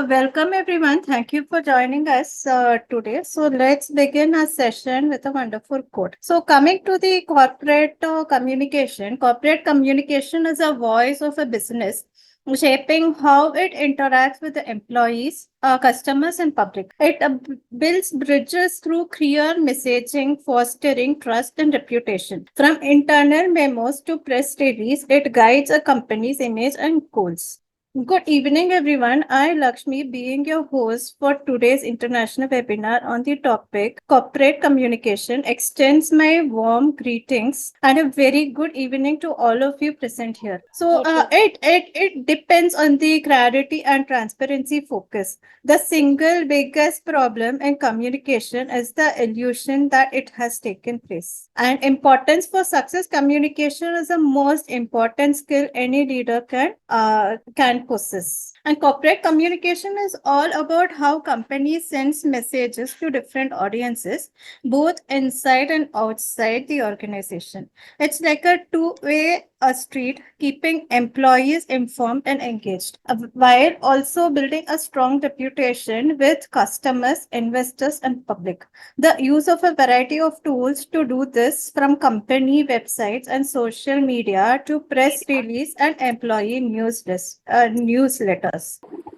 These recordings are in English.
Welcome everyone. Thank you for joining us today. So let's begin our session with a wonderful quote. So coming to the corporate communication is a voice of a business shaping how it interacts with the employees, customers, and public. It builds bridges through clear messaging, fostering trust and reputation. From internal memos to press release, it guides a company's image and goals. Good evening, everyone. I, Lakshmi, being your host for today's international webinar on the topic corporate communication, extends my warm greetings and a very good evening to all of you present here. So, it depends on the clarity and transparency focus. The single biggest problem in communication is the illusion that it has taken place. And importance for success, communication is the most important skill any leader can possess. And corporate communication is all about how companies sends messages to different audiences, both inside and outside the organization. It's like a two-way street, keeping employees informed and engaged, while also building a strong reputation with customers, investors, and public. The use of a variety of tools to do this, from company websites and social media to press release and employee newsletters.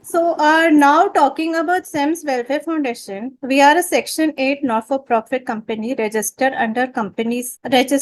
So, now talking about SEMS Welfare Foundation, we are a Section 8 not-for-profit company registered under Companies Act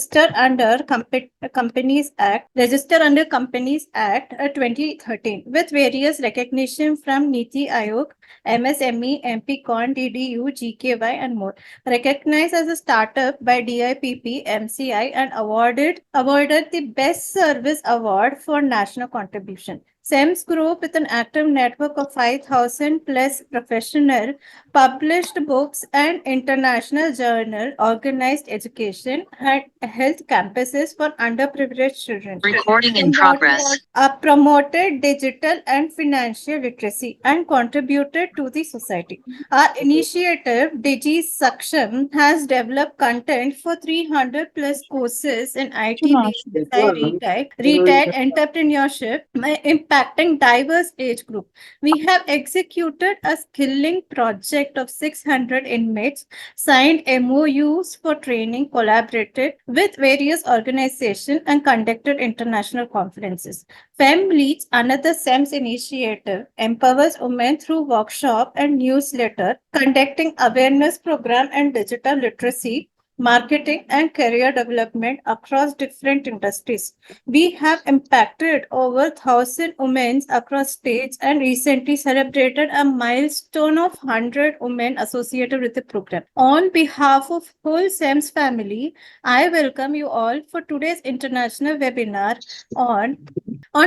2013, with various recognition from Niti Aayog, MSME, MPCon, DDU, GKY, and more. Recognized as a startup by DIPP, MCI, and awarded the Best Service Award for National Contribution. SEMS Group, with an active network of 5,000 plus professional, published books and international journal, organized education and health campuses for underprivileged children. Recording in progress. Promoted digital and financial literacy and contributed to the society. Our initiative, Digi Saksham, has developed content for 300 plus courses in IT, BPI, retail entrepreneurship, impacting diverse age group. We have executed a skilling project of 600 inmates, signed MOUs for training, collaborated with various organizations, and conducted international conferences. FEM leads another SEMS initiative, empowers women through workshop and newsletter, conducting awareness program and digital literacy, marketing and career development across different industries. We have impacted over 1,000 women across states and recently celebrated a milestone of 100 women associated with the program. On behalf of whole SEMS family, I welcome you all for today's international webinar on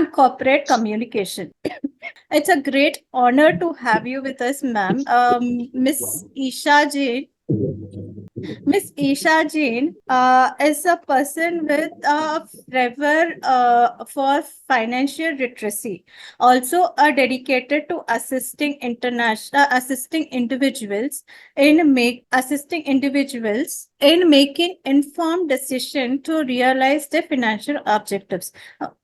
corporate communication. It's a great honor to have you with us, ma'am. Miss Isha Jain. Miss Isha Jain is a person with a fervor for financial literacy, also dedicated to assisting individuals in making informed decision to realize their financial objectives.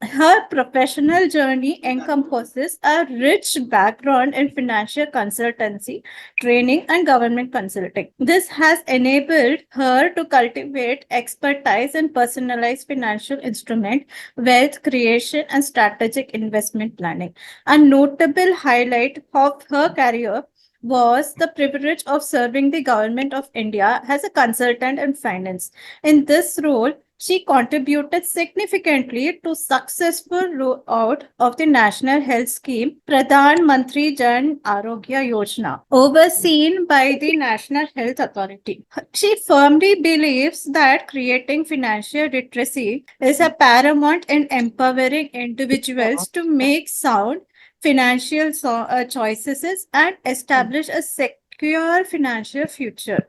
Her professional journey encompasses a rich background in financial consultancy, training, and government consulting. This has enabled her to cultivate expertise in personalized financial instrument, wealth creation, and strategic investment planning. A notable highlight of her career was the privilege of serving the government of India as a consultant in finance. In this role, she contributed significantly to successful rollout of the National Health Scheme, Pradhan Mantri Jan Arogya Yojana, overseen by the National Health Authority. She firmly believes that creating financial literacy is a paramount in empowering individuals to make sound financial choices and establish a secure financial future.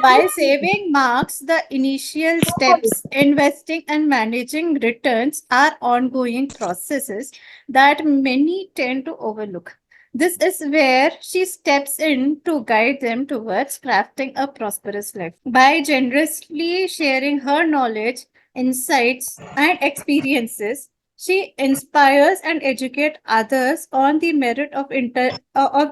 While saving marks the initial steps, investing and managing returns are ongoing processes that many tend to overlook. This is where she steps in to guide them towards crafting a prosperous life. By generously sharing her knowledge, insights, and experiences, She inspires and educates others on the merit of,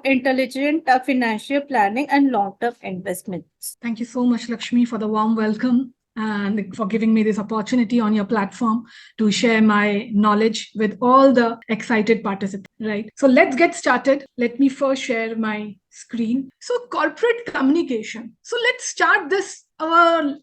intelligent financial planning and long-term investments. Thank you so much, Lakshmi, for the warm welcome and for giving me this opportunity on your platform to share my knowledge with all the excited participants. Right. So let's get started. Let me first share my screen. So corporate communication. So let's start this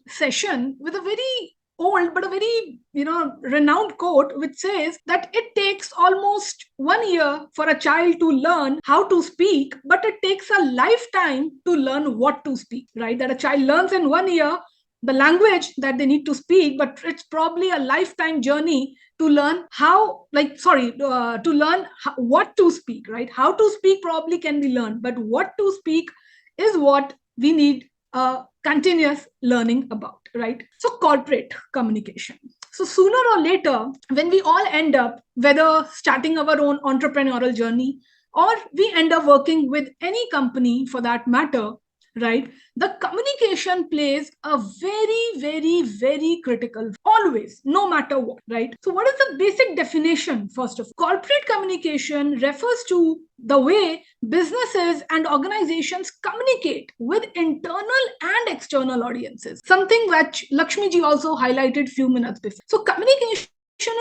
session with a very old but a very renowned quote which says that it takes almost 1 year for a child to learn how to speak, but it takes a lifetime to learn what to speak. Right, that a child learns in 1 year the language that they need to speak, but it's probably a lifetime journey to learn what to speak. Right, how to speak probably can be learned, but what to speak is what we need continuous learning about. Right, so corporate communication. So sooner or later, when we all end up whether starting our own entrepreneurial journey or we end up working with any company for that matter, right, the communication plays a very, very, very critical, always, no matter what. Right, so what is the basic definition? First of all, corporate communication refers to the way businesses and organizations communicate with internal and external audiences, something which Lakshmi ji also highlighted few minutes before. So communication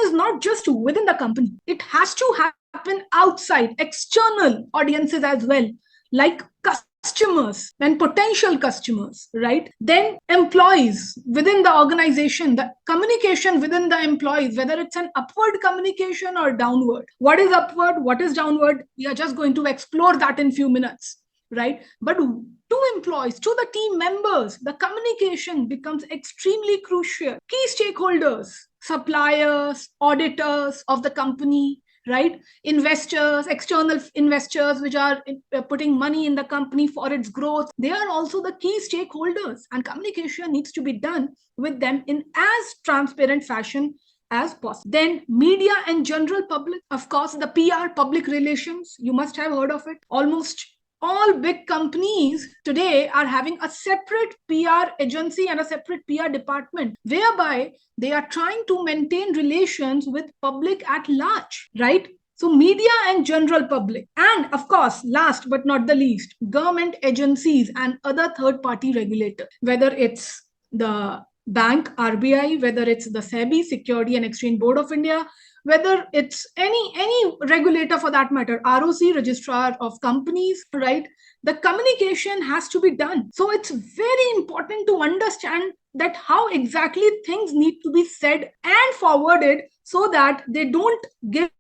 is not just within the company, it has to happen outside, external audiences as well, like customers and potential customers, right? Then employees within the organization, the communication within the employees, whether it's an upward communication or downward. What is upward? What is downward? We are just going to explore that in few minutes, right? But to employees, to the team members, the communication becomes extremely crucial. Key stakeholders, suppliers, auditors of the company, right, investors, external investors which are putting money in the company for its growth, they are also the key stakeholders, and communication needs to be done with them in as transparent fashion as possible. Then media and general public, of course, the PR, public relations, you must have heard of it. Almost all big companies today are having a separate PR agency and a separate PR department, whereby they are trying to maintain relations with public at large, right? So media and general public, and of course, last but not the least, government agencies and other third-party regulators, whether it's the bank, RBI, whether it's the SEBI, Security and Exchange Board of India, whether it's any regulator for that matter, ROC, registrar of companies, right? The communication has to be done. So it's very important to understand that how exactly things need to be said and forwarded so that they don't give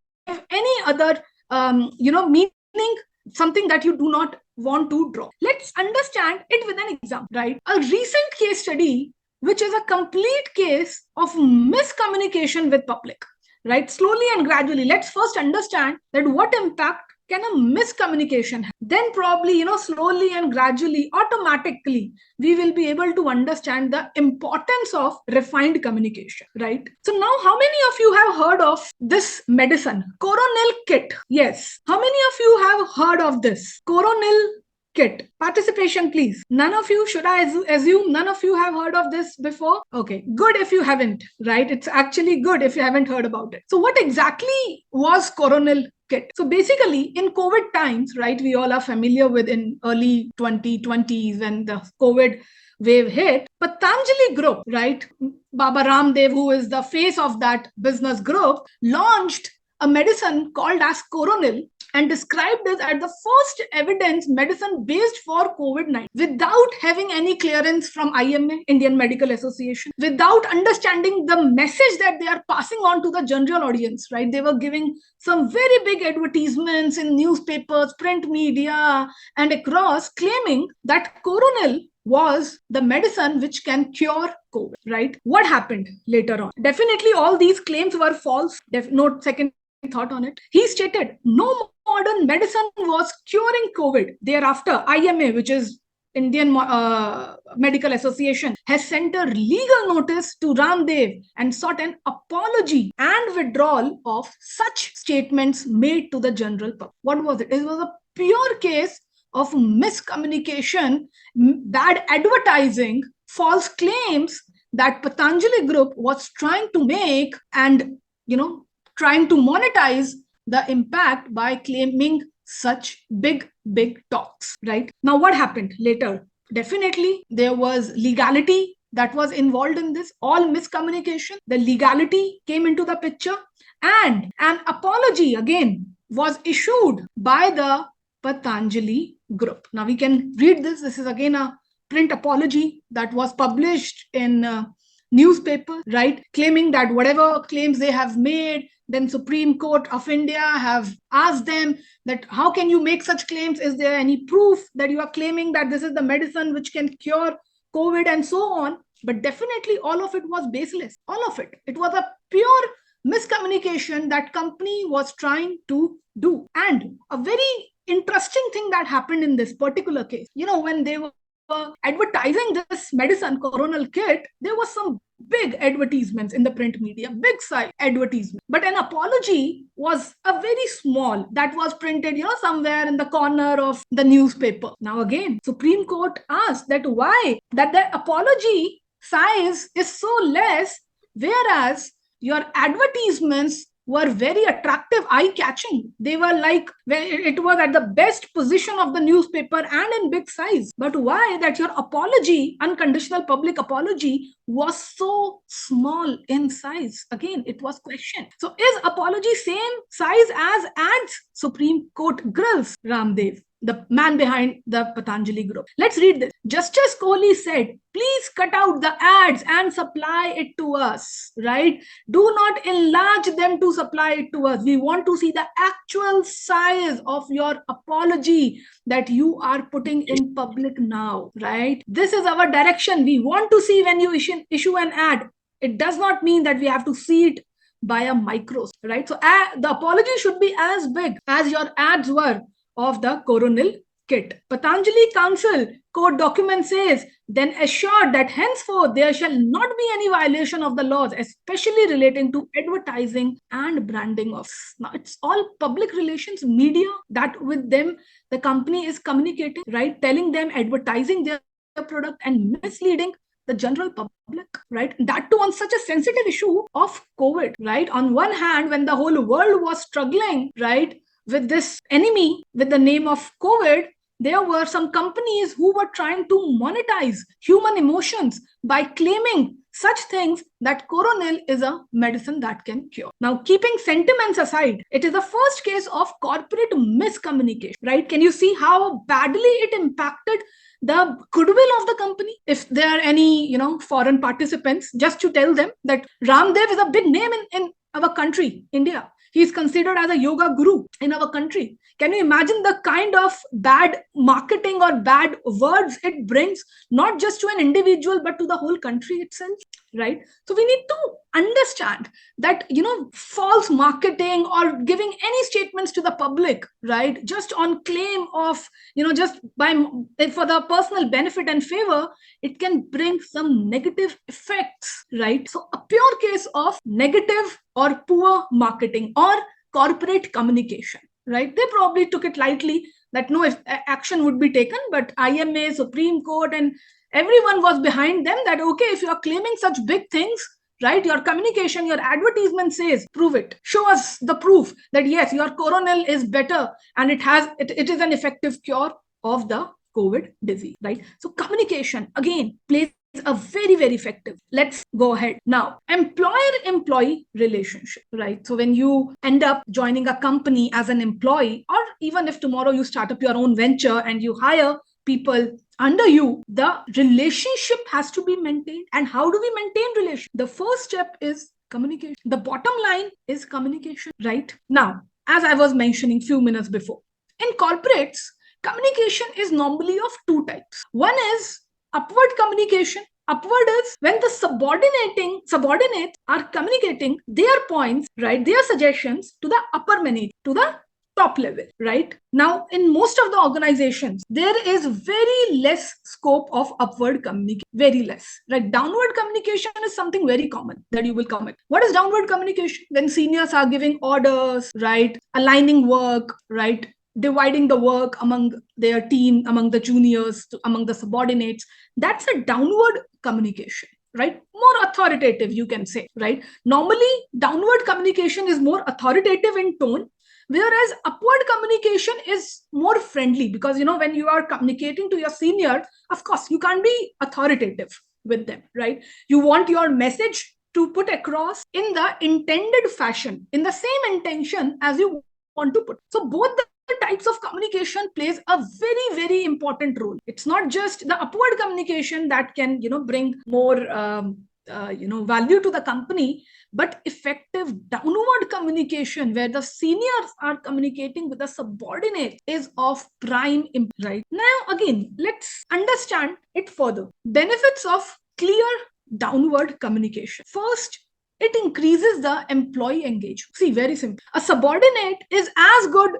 any other meaning, something that you do not want to draw. Let's understand it with an example, right? A recent case study which is a complete case of miscommunication with public. Right, slowly and gradually, let's first understand that what impact can a miscommunication have. Then probably, slowly and gradually, automatically, we will be able to understand the importance of refined communication, right? So now, how many of you have heard of this medicine, Coronel kit? Yes. How many of you have heard of this Coronel kit? Participation, please. None of you, should I assume none of you have heard of this before? Okay, good if you haven't, right? It's actually good if you haven't heard about it. So what exactly was Coronel kit? So basically in COVID times, right, we all are familiar with in early 2020s when the COVID wave hit, Patanjali Group, right, Baba Ramdev, who is the face of that business group, launched a medicine called as Coronel and described it as the first evidence medicine based for COVID-19 without having any clearance from IMA, Indian Medical Association, without understanding the message that they are passing on to the general audience, right? They were giving some very big advertisements in newspapers, print media, and across, claiming that Coronel was the medicine which can cure COVID, right? What happened later on? Definitely all these claims were false. No second thought on it. He stated no modern medicine was curing COVID. Thereafter, IMA, which is Indian Medical Association, has sent a legal notice to Ramdev and sought an apology and withdrawal of such statements made to the general public. What was it? It was a pure case of miscommunication, bad advertising, false claims that Patanjali Group was trying to make and, trying to monetize the impact by claiming such big talks, right? Now, what happened later? Definitely, there was legality that was involved in this, all miscommunication. The legality came into the picture, and an apology again was issued by the Patanjali group. Now we can read this. This is again a print apology that was published in newspaper, right? Claiming that whatever claims they have made, then Supreme Court of India have asked them that how can you make such claims? Is there any proof that you are claiming that this is the medicine which can cure COVID and so on? But definitely all of it was baseless. All of it. It was a pure miscommunication that company was trying to do. And a very interesting thing that happened in this particular case, when they were advertising this medicine coronal kit, there was some big advertisements in the print media, big size advertisement, but an apology was a very small that was printed somewhere in the corner of the newspaper. Now again, Supreme Court asked that why that the apology size is so less, whereas your advertisements were very attractive, eye-catching. They were like, it was at the best position of the newspaper and in big size. But why that your apology, unconditional public apology, was so small in size? Again, it was questioned. So is apology same size as ads? Supreme Court grills Ramdev, the man behind the Patanjali group. Let's read this. Justice Kohli said, please cut out the ads and supply it to us, right? Do not enlarge them to supply it to us. We want to see the actual size of your apology that you are putting in public now, right? This is our direction. We want to see when you issue an ad. It does not mean that we have to see it by a microscope, right? So the apology should be as big as your ads were of the coronal kit. Patanjali Council court document says, then assured that henceforth there shall not be any violation of the laws, especially relating to advertising and branding of. Now it's all public relations media that with them the company is communicating, right? Telling them, advertising their product and misleading the general public, right? That too on such a sensitive issue of COVID, right? On one hand, when the whole world was struggling, right, with this enemy with the name of COVID, there were some companies who were trying to monetize human emotions by claiming such things that coronel is a medicine that can cure. Now, keeping sentiments aside, it is the first case of corporate miscommunication, right? Can you see how badly it impacted the goodwill of the company? If there are any, foreign participants, just to tell them that Ramdev is a big name in our country, India. He is considered as a yoga guru in our country. Can you imagine the kind of bad marketing or bad words it brings, not just to an individual, but to the whole country itself, right? So we need to understand that, false marketing or giving any statements to the public, right, just on claim of, just for the personal benefit and favor, it can bring some negative effects, right? So a pure case of negative or poor marketing or corporate communication, right? They probably took it lightly that no action would be taken, but IMA, Supreme Court, and everyone was behind them that, okay, if you are claiming such big things, right, your communication, your advertisement says, prove it. Show us the proof that yes, your coronel is better and it is an effective cure of the COVID disease, right? So communication again plays a very, very effective. Let's go ahead. Now, employer-employee relationship, right? So when you end up joining a company as an employee, or even if tomorrow you start up your own venture and you hire people under you, the relationship has to be maintained. And how do we maintain relationship? The first step is communication. The bottom line is communication, right? Now, as I was mentioning few minutes before, in corporates, communication is normally of two types. One is upward communication. Upward is when the subordinates are communicating their points, right, their suggestions to the upper management, to the top level, right? Now, in most of the organizations, there is very less scope of upward communication, very less, right? Downward communication is something very common that you will commit. What is downward communication? When seniors are giving orders, right, aligning work, right, dividing the work among their team, among the juniors, among the subordinates. That's a downward communication. right? More authoritative, you can say, right? Normally, downward communication is more authoritative in tone, whereas upward communication is more friendly, because when you are communicating to your senior, of course you can't be authoritative with them, right? You want your message to put across in the intended fashion, in the same intention as you want to put. So both the types of communication plays a very important role. It's not just the upward communication that can bring more value to the company, but effective downward communication where the seniors are communicating with the subordinate is of prime importance. Right now, again, let's understand it further. Benefits of clear downward communication. First, it increases the employee engagement. See, very simple. A subordinate is as good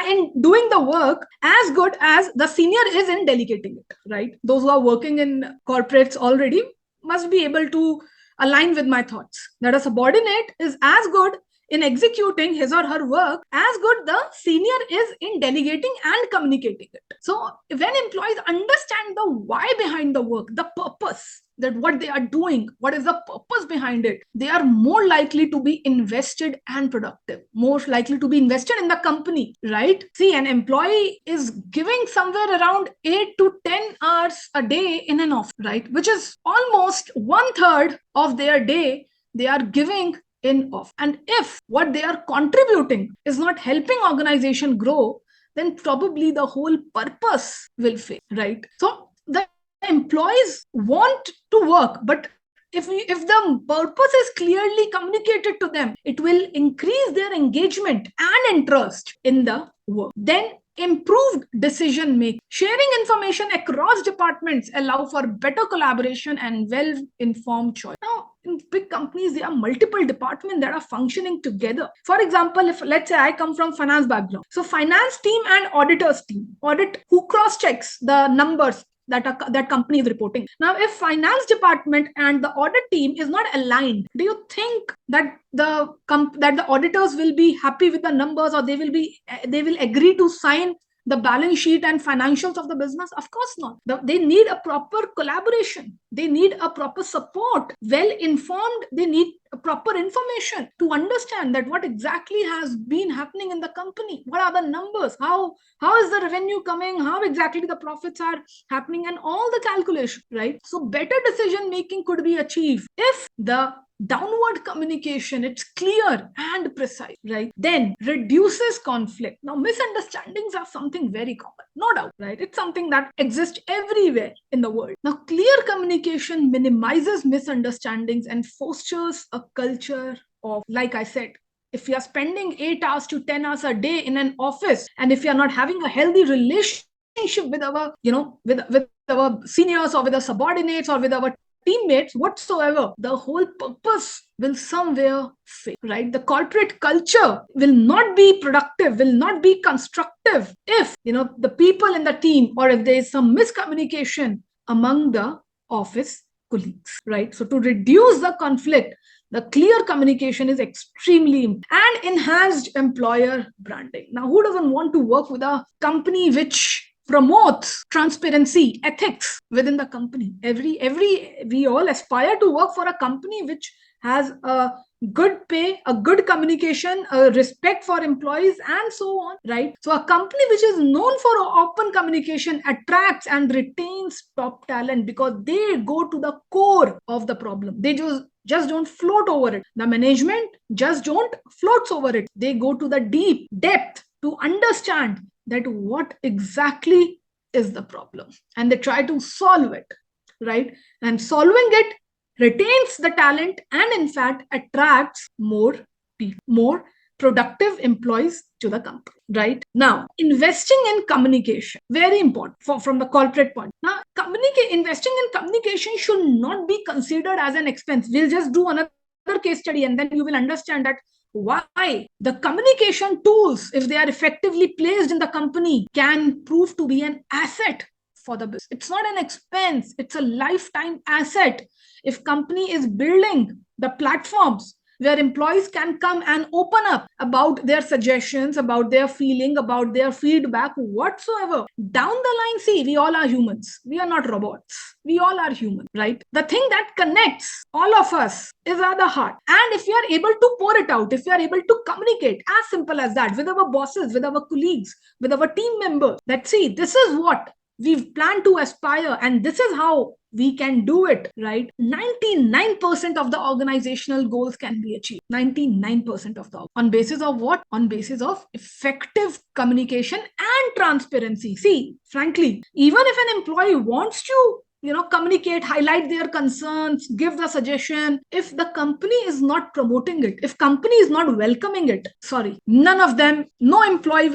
in doing the work as good as the senior is in delegating it, right? Those who are working in corporates already must be able to align with my thoughts that a subordinate is as good in executing his or her work as good the senior is in delegating and communicating it. So when employees understand the why behind the work, the purpose, that what they are doing, what is the purpose behind it, they are more likely to be invested and productive, more likely to be invested in the company, right? See, an employee is giving somewhere around 8 to 10 hours a day in an office, right? Which is almost 1/3 of their day they are giving in off. And if what they are contributing is not helping organization grow, then probably the whole purpose will fail, right? So the employees want to work, but if the purpose is clearly communicated to them, it will increase their engagement and interest in the work. Then improved decision making. Sharing information across departments allow for better collaboration and well-informed choice. Now, in big companies, there are multiple departments that are functioning together. For example, if let's say I come from finance background, so finance team and auditors team, audit who cross-checks the numbers that company is reporting. Now, if finance department and the audit team is not aligned, do you think that the auditors will be happy with the numbers, or they will agree to sign the balance sheet and financials of the business? Of course not. They need a proper collaboration. They need a proper support, well informed. They need proper information to understand that what exactly has been happening in the company, what are the numbers, how is the revenue coming, how exactly the profits are happening, and all the calculation, right? So better decision making could be achieved if the downward communication, it's clear and precise, right? Then reduces conflict. Now, misunderstandings are something very common, no doubt, right? It's something that exists everywhere in the world. Now, clear communication minimizes misunderstandings and fosters a culture of, like I said, if you are spending 8 hours to 10 hours a day in an office, and if you are not having a healthy relationship with our with our seniors, or with our subordinates, or with our teammates whatsoever, the whole purpose will somewhere fail, right? The corporate culture will not be productive, will not be constructive if the people in the team, or if there is some miscommunication among the office colleagues, right? So to reduce the conflict, the clear communication is extremely important. And enhanced employer branding. Now, who doesn't want to work with a company which promotes transparency, ethics within the company? We all aspire to work for a company which has a good pay, a good communication, a respect for employees, and so on, right? So a company which is known for open communication attracts and retains top talent, because they go to the core of the problem. They just don't float over it. The management just don't floats over it. They go to the deep depth to understand that what exactly is the problem, and they try to solve it, right? And solving it retains the talent, and in fact attracts more people, more productive employees to the company, right? Now, investing in communication, very important from the corporate point. Now, investing in communication should not be considered as an expense. We'll just do another case study, and then you will understand that why the communication tools, if they are effectively placed in the company, can prove to be an asset for the business. It's not an expense, it's a lifetime asset. If company is building the platforms where employees can come and open up about their suggestions, about their feeling, about their feedback, whatsoever. Down the line, see, we all are humans. We are not robots. We all are human, right? The thing that connects all of us is at the heart. And if we are able to pour it out, if we are able to communicate, as simple as that, with our bosses, with our colleagues, with our team members, that see, this is what we've planned to aspire, and this is how we can do it, right? 99% of the organizational goals can be achieved. 99% of the, on basis of what? On basis of effective communication and transparency. See, frankly, even if an employee wants to communicate, highlight their concerns, give the suggestion, if the company is not promoting it, if company is not welcoming it, sorry, none of them, no employee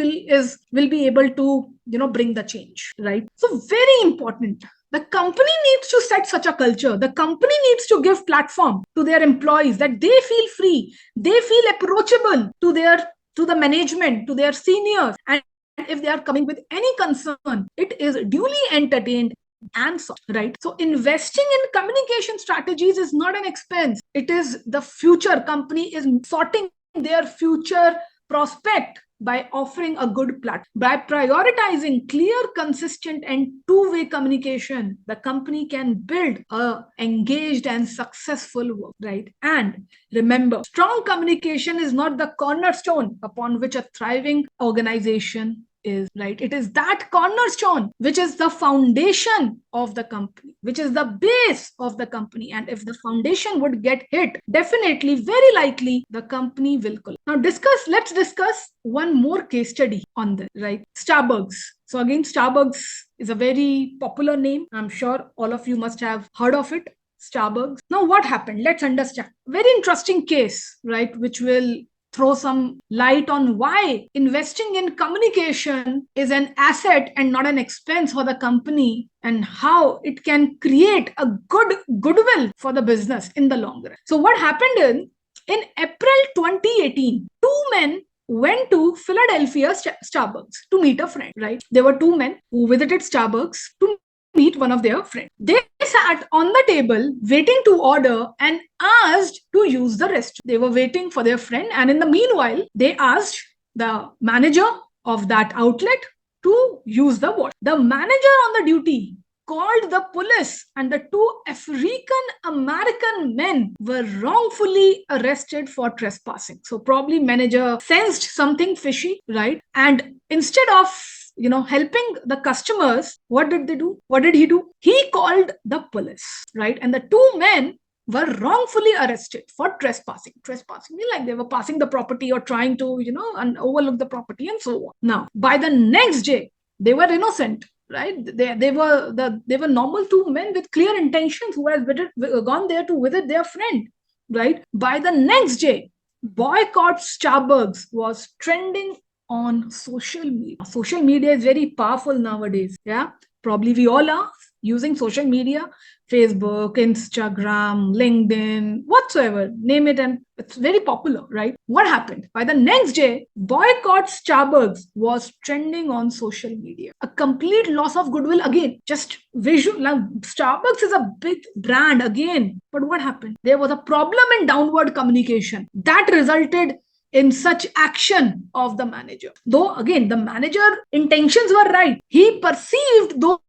will be able to bring the change, right? So very important, the company needs to set such a culture. The company needs to give platform to their employees, that they feel free, they feel approachable to the management, to their seniors, and if they are coming with any concern, it is duly entertained and so, right? So investing in communication strategies is not an expense. It is the future. Company is sorting their future prospect by offering a good platform. By prioritizing clear, consistent, and two-way communication, the company can build a engaged and successful work, right? And remember, strong communication is not the cornerstone upon which a thriving organization is, right? It is that cornerstone which is the foundation of the company, which is the base of the company. And if the foundation would get hit, definitely, very likely, the company will collapse. Now let's discuss one more case study on this, right? Starbucks. So again, Starbucks is a very popular name. I'm sure all of you must have heard of it. Starbucks. Now what happened? Let's understand. Very interesting case, right? Which will throw some light on why investing in communication is an asset and not an expense for the company, and how it can create a goodwill for the business in the long run. So what happened in April 2018, two men went to Philadelphia Starbucks to meet a friend, right? There were two men who visited Starbucks to meet one of their friends. They sat on the table waiting to order and asked to use the restroom. They were waiting for their friend, and in the meanwhile, they asked the manager of that outlet to use the wash. The manager on the duty called the police, and the two African American men were wrongfully arrested for trespassing. So probably manager sensed something fishy, right? And instead of helping the customers, what did they do? What did he do? He called the police, right? And the two men were wrongfully arrested for trespassing. Trespassing, like they were passing the property or trying to, and overlook the property and so on. Now, by the next day, they were innocent, right? They were normal two men with clear intentions who had gone there to visit their friend, right? By the next day, boycott Starbucks was trending on social media. Social media is very powerful nowadays. Yeah, probably we all are using social media, Facebook, Instagram, LinkedIn, whatsoever, name it, and it's very popular, right? What happened? By the next day, boycott Starbucks was trending on social media. A complete loss of goodwill again. Just visual. Now, Starbucks is a big brand again. But what happened? There was a problem in downward communication that resulted in such action of the manager. Though again, the manager intentions were right. He perceived those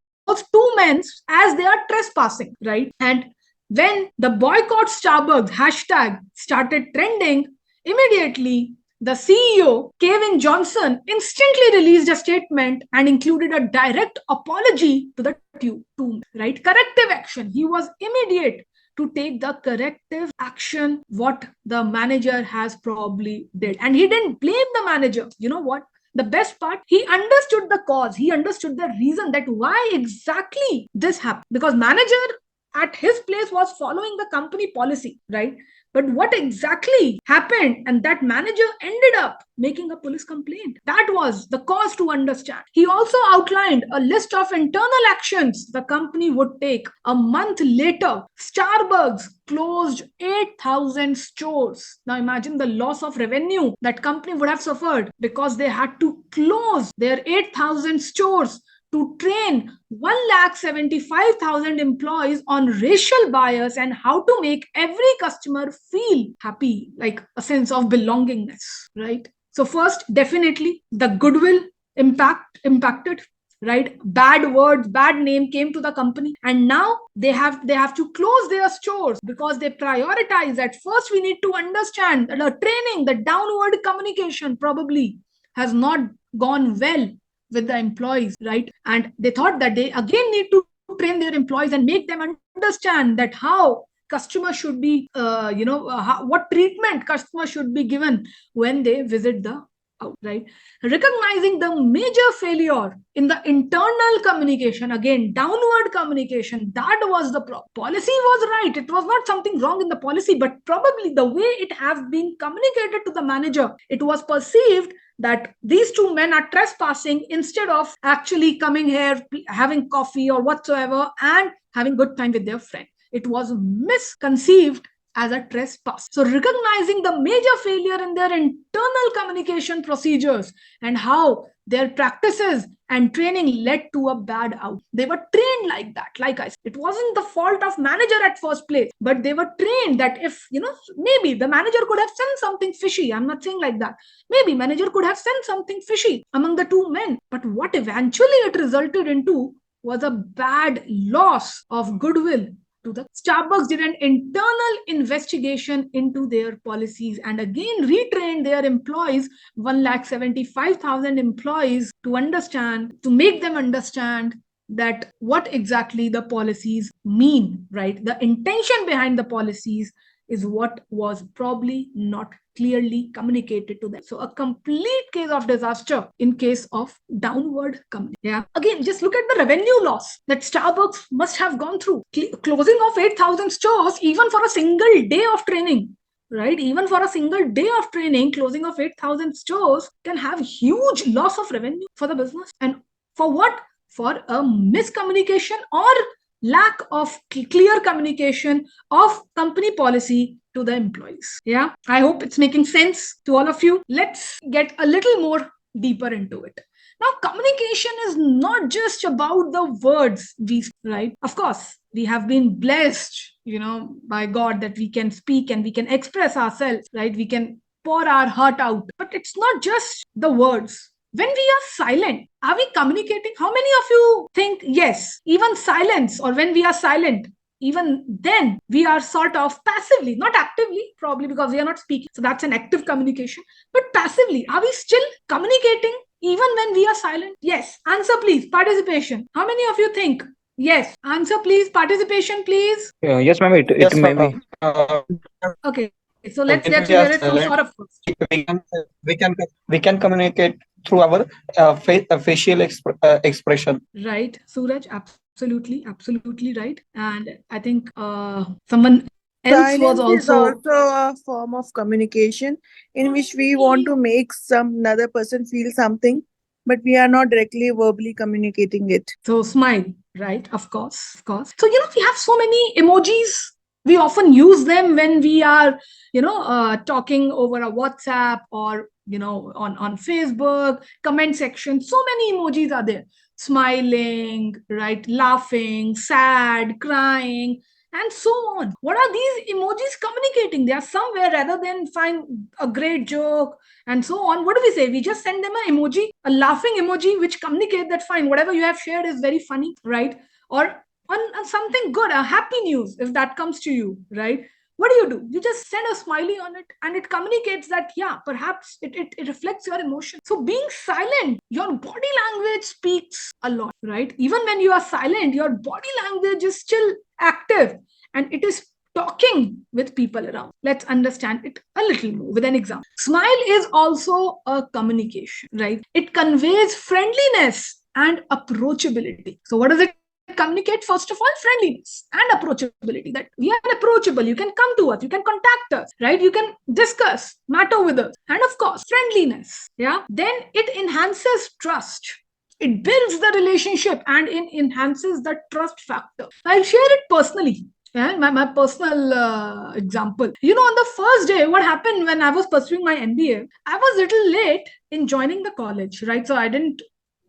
two men as they are trespassing, right? And when the boycott Starbucks hashtag started trending, immediately the CEO, Kevin Johnson, instantly released a statement and included a direct apology to the two, right? Corrective action. He was immediate to take the corrective action what the manager has probably did. And he didn't blame the manager. You know what? The best part, he understood the cause. He understood the reason that why exactly this happened. Because manager at his place was following the company policy, right? But what exactly happened, and that manager ended up making a police complaint. That was the cause to understand. He also outlined a list of internal actions the company would take. A month later, Starbucks closed 8,000 stores. Now imagine the loss of revenue that company would have suffered because they had to close their 8,000 stores to train 1,75,000 employees on racial bias and how to make every customer feel happy, like a sense of belongingness, right? So first, definitely the goodwill impacted, right? Bad words, bad name came to the company, and now they have to close their stores because they prioritize. At first, we need to understand that the training, the downward communication probably has not gone well with the employees, right? And they thought that they again need to train their employees and make them understand that how customers should be, what treatment customers should be given when they visit the out, right? Recognizing the major failure in the internal communication, again, downward communication, that was the problem. Policy was right. It was not something wrong in the policy, but probably the way it has been communicated to the manager, it was perceived that these two men are trespassing instead of actually coming here, having coffee or whatsoever, and having good time with their friend. It was misconceived as a trespass. So, recognizing the major failure in their internal communication procedures and how their practices and training led to a bad out. They were trained like that. Like I said, it wasn't the fault of manager at first place, but they were trained that if, maybe the manager could have sent something fishy. I'm not saying like that. Maybe manager could have sent something fishy among the two men. But what eventually it resulted into was a bad loss of goodwill to the Starbucks. Did an internal investigation into their policies and again retrained their employees, 1,75,000 employees, to make them understand that what exactly the policies mean, right? The intention behind the policies is what was probably not clearly communicated to them. So a complete case of disaster in case of downward communication. Yeah. Again, just look at the revenue loss that Starbucks must have gone through. Closing of 8,000 stores, even for a single day of training, right? Even for a single day of training, closing of 8,000 stores can have huge loss of revenue for the business. And for what? For a miscommunication or lack of clear communication of company policy to the employees. Yeah, I hope it's making sense to all of you. Let's get a little more deeper into it. Now, communication is not just about the words we speak, right? Of course, we have been blessed, by God, that we can speak and we can express ourselves, right? We can pour our heart out. But it's not just the words. When we are silent, are we communicating? How many of you think, yes, even silence, or when we are silent, even then we are sort of passively, not actively, probably because we are not speaking. So that's an active communication. But passively, are we still communicating even when we are silent? Yes. Answer, please. Participation. How many of you think? Yes. Answer, please. Participation, please. Yes, ma'am. It may be. Okay. So let's When get to we are hear it from silent, Saurabh first. we can communicate through our facial expression. Right, Suraj, absolutely right. And I think someone else was Silence is also also a form of communication in which we want to make some another person feel something, but we are not directly verbally communicating it. so smile, right? Of course. So we have so many emojis. We often use them when we are, talking over a WhatsApp or on Facebook comment section. So many emojis are there: smiling, right, laughing, sad, crying, and so on. What are these emojis communicating? They are somewhere rather than find a great joke and so on. What do we say? We just send them an emoji, a laughing emoji, which communicate that fine, whatever you have shared is very funny, right? Or on something good, a happy news, if that comes to you, right? What do? You just send a smiley on it and it communicates that, yeah, perhaps it reflects your emotion. So being silent, your body language speaks a lot, right? Even when you are silent, your body language is still active and it is talking with people around. Let's understand it a little more with an example. Smile is also a communication, right? It conveys friendliness and approachability. So what does it communicate? First of all, friendliness and approachability, that we are approachable, you can come to us, you can contact us, right? You can discuss matter with us, and of course friendliness. Yeah, then it enhances trust, it builds the relationship and it enhances the trust factor. I'll share it personally. Yeah, my personal example. On the first day, what happened when I was pursuing my MBA, I was a little late in joining the college, right? So I didn't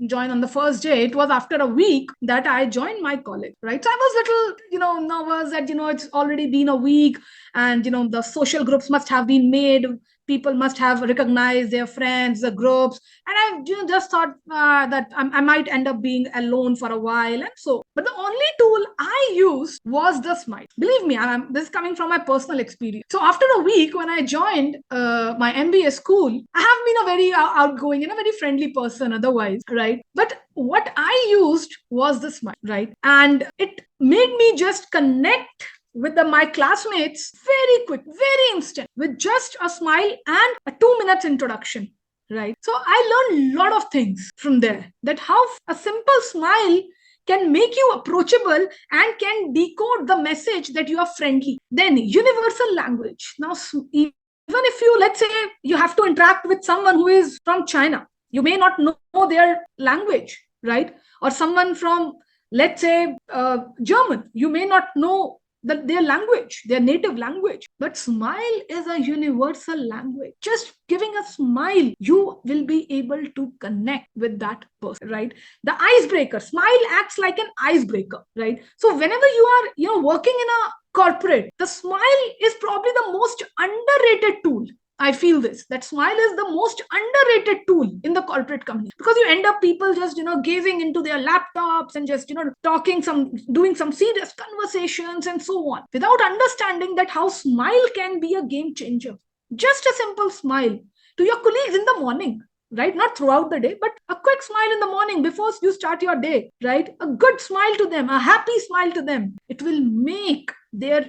join on the first day. It was after a week that I joined my college, right? So I was little, nervous that, it's already been a week, and, the social groups must have been made. People must have recognized their friends, the groups. And I just thought that I might end up being alone for a while. And so, but the only tool I used was the smile. Believe me, this is coming from my personal experience. So after a week, when I joined my MBA school, I have been a very outgoing and a very friendly person otherwise, right? But what I used was the smile, right? And it made me just connect with my classmates very quick, very instant, with just a smile and a 2 minutes introduction, right? So I learned a lot of things from there, that how a simple smile can make you approachable and can decode the message that you are friendly. Then universal language. Now, even if you, let's say, you have to interact with someone who is from China, you may not know their language, right? Or someone from, let's say, German, you may not know their language, their native language. But smile is a universal language. Just giving a smile, you will be able to connect with that person, right? The icebreaker. Smile acts like an icebreaker, right? So whenever you are, working in a corporate, the smile is probably the most underrated tool. I feel that smile is the most underrated tool in the corporate company, because you end up people just, gazing into their laptops and just, doing some serious conversations and so on, without understanding that how smile can be a game changer. Just a simple smile to your colleagues in the morning, right? Not throughout the day, but a quick smile in the morning before you start your day, right? A good smile to them, a happy smile to them. It will make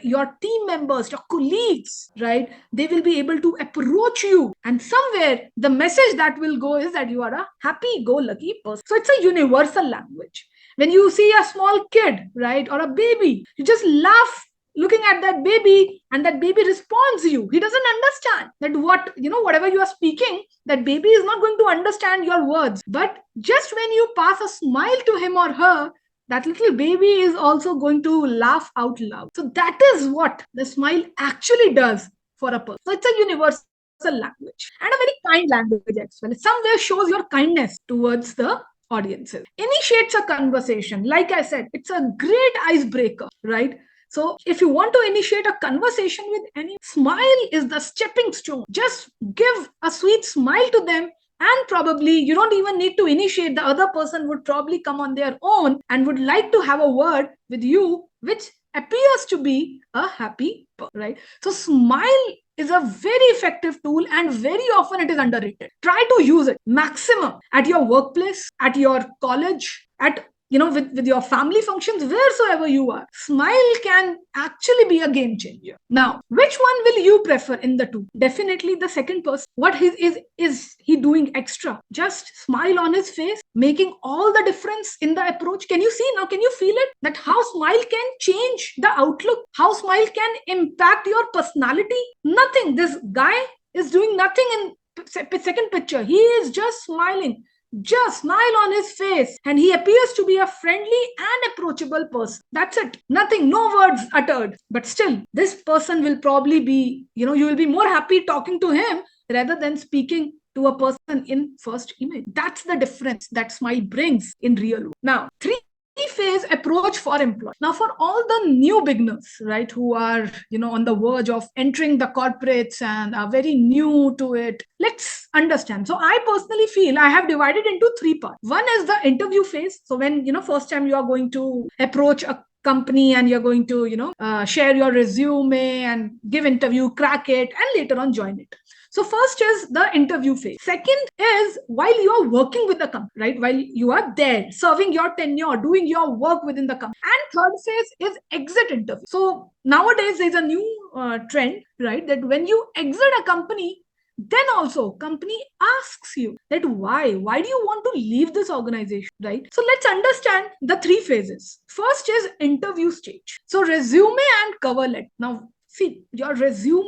your team members, your colleagues, right? They will be able to approach you, and somewhere the message that will go is that you are a happy-go-lucky person. So it's a universal language. When you see a small kid, right, or a baby, you just laugh looking at that baby, and that baby responds to you. He doesn't understand that whatever you are speaking, that baby is not going to understand your words. But just when you pass a smile to him or her, that little baby is also going to laugh out loud. So that is what the smile actually does for a person. So it's a universal language, and a very kind language as well. It somewhere shows your kindness towards the audiences. Initiates a conversation. Like I said, it's a great icebreaker, right? So if you want to initiate a conversation with any, smile is the stepping stone. Just give a sweet smile to them, and probably you don't even need to initiate. The other person would probably come on their own and would like to have a word with you, which appears to be a happy person, right? So smile is a very effective tool, and very often it is underrated. Try to use it maximum at your workplace, at your college, at with your family functions, wheresoever you are. Smile can actually be a game changer. Now, which one will you prefer in the two? Definitely the second person. What is he doing extra? Just smile on his face, making all the difference in the approach. Can you see now? Can you feel it? That how smile can change the outlook? How smile can impact your personality? Nothing. This guy is doing nothing in second picture. He is just smiling. Just smile on his face, and he appears to be a friendly and approachable person. That's it. Nothing, no words uttered. But still, this person will probably be, you will be more happy talking to him rather than speaking to a person in first image. That's the difference that smile brings in real world. Now, three-phase approach for employees. Now, for all the new beginners, right, who are, on the verge of entering the corporates and are very new to it, let's understand. So I personally feel I have divided into three parts. One is the interview phase. So when, first time you are going to approach a company and you're going to, share your resume and give interview, crack it, and later on join it. So first is the interview phase. Second is while you are working with the company, right? While you are there, serving your tenure, doing your work within the company. And third phase is exit interview. So nowadays there's a new trend, right? That when you exit a company, then also company asks you that why do you want to leave this organization, right? So let's understand the three phases. First is interview stage. So resume and cover letter. Now, see, your resume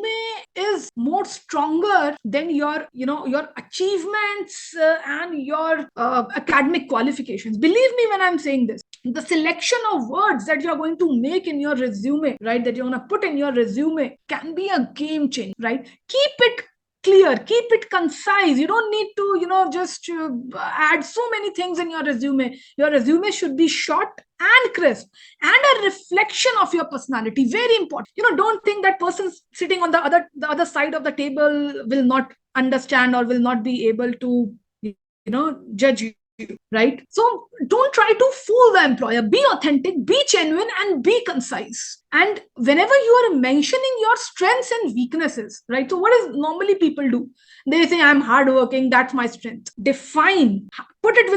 is more stronger than your achievements and your academic qualifications. Believe me when I'm saying this. The selection of words that you're going to make in your resume, right, that you're going to put in your resume can be a game changer, right? Keep it clear, keep it concise. You don't need to, just add so many things in your resume. Your resume should be short and crisp and a reflection of your personality. Very important. Don't think that person sitting on the other side of the table will not understand or will not be able to, judge you. Right? So don't try to fool the employer. Be authentic, be genuine, and be concise. And whenever you are mentioning your strengths and weaknesses, right? So what is normally people do? They say, I'm hardworking, that's my strength. Define, support it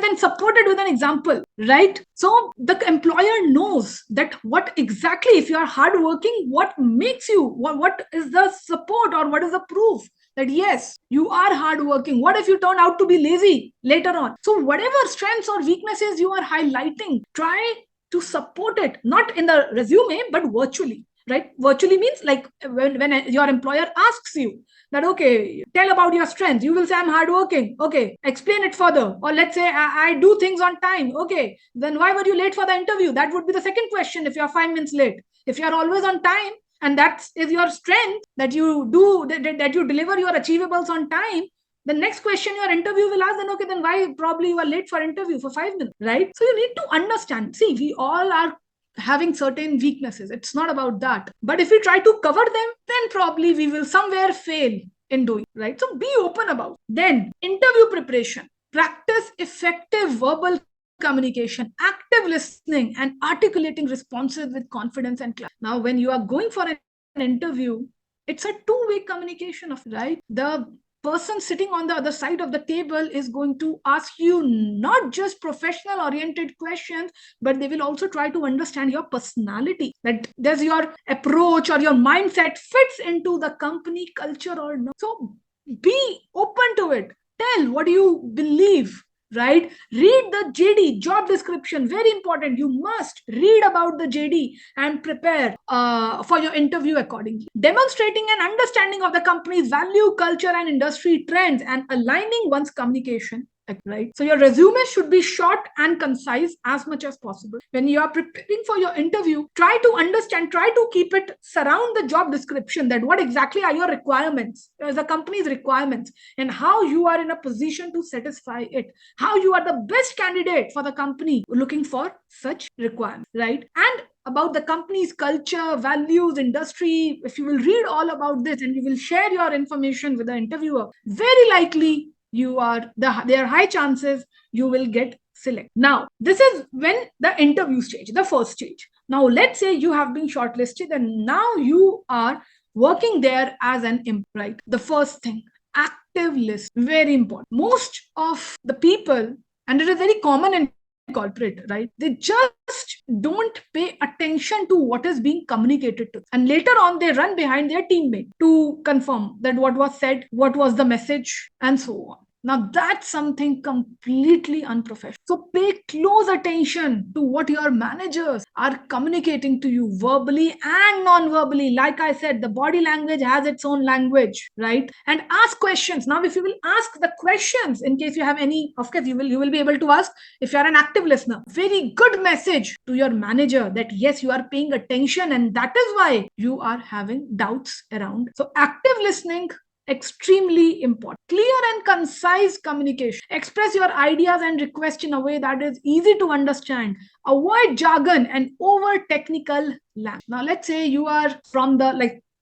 with an example, right? So the employer knows that what exactly, if you are hardworking, what makes you, what is the support or what is the proof that yes, you are hardworking. What if you turn out to be lazy later on? So whatever strengths or weaknesses you are highlighting, try to support it, not in the resume, but virtually, right? Virtually means like when your employer asks you that, okay, tell about your strengths, you will say, I'm hardworking. Okay, explain it further. Or let's say, I do things on time. Okay, then why were you late for the interview? That would be the second question if you're 5 minutes late. If you're always on time, and that is your strength, that you do, that you deliver your achievables on time, the next question your interview will ask, then okay, then why probably you are late for interview for 5 minutes, right? So you need to understand. See, we all are having certain weaknesses. It's not about that. But if we try to cover them, then probably we will somewhere fail in doing, right? So be open about it. Then interview preparation. Practice effective verbal communication, active listening, and articulating responses with confidence and clarity. Now, when you are going for an interview, it's a two-way communication of, right? The person sitting on the other side of the table is going to ask you not just professional oriented questions, but they will also try to understand your personality, that does your approach or your mindset fits into the company culture or not. So be open to it. Tell what do you believe, right? Read the JD, job description, very important. You must read about the JD and prepare for your interview accordingly. Demonstrating an understanding of the company's value, culture, and industry trends, and aligning one's communication, right? So your resume should be short and concise as much as possible. When you are preparing for your interview, try to understand, try to keep it surround the job description, that what exactly are your requirements, the company's requirements, and how you are in a position to satisfy it, how you are the best candidate for the company looking for such requirements, right? And about the company's culture, values, industry, if you will read all about this and you will share your information with the interviewer, very likely there are high chances you will get selected. Now, this is when the interview stage, the first stage. Now, let's say you have been shortlisted and now you are working there as an employee, right? The first thing, active list, very important. Most of the people, and it is very common in corporate, right? They just don't pay attention to what is being communicated to them. And later on, they run behind their teammate to confirm that what was said, what was the message, and so on. Now, that's something completely unprofessional. So pay close attention to what your managers are communicating to you verbally and non-verbally. Like I said, the body language has its own language, right? And ask questions. Now, if you will ask the questions, in case you have any, of course, you will be able to ask if you are an active listener. Very good message to your manager that yes, you are paying attention and that is why you are having doubts around. So active listening, extremely important. Clear and concise communication. Express your ideas and requests in a way that is easy to understand. Avoid jargon and over technical language. Now, let's say you are from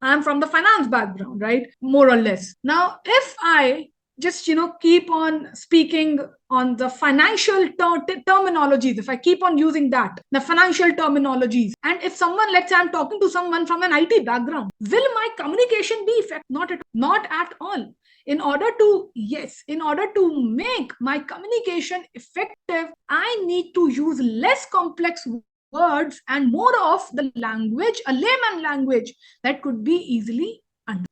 I'm from the finance background, right? More or less. Now, if I just keep on speaking on the financial terminologies, if I keep on using the financial terminologies, and if someone, let's say I'm talking to someone from an IT background, will my communication be effective? Not at all. In order to make my communication effective, I need to use less complex words and more of the language, a layman language that could be easily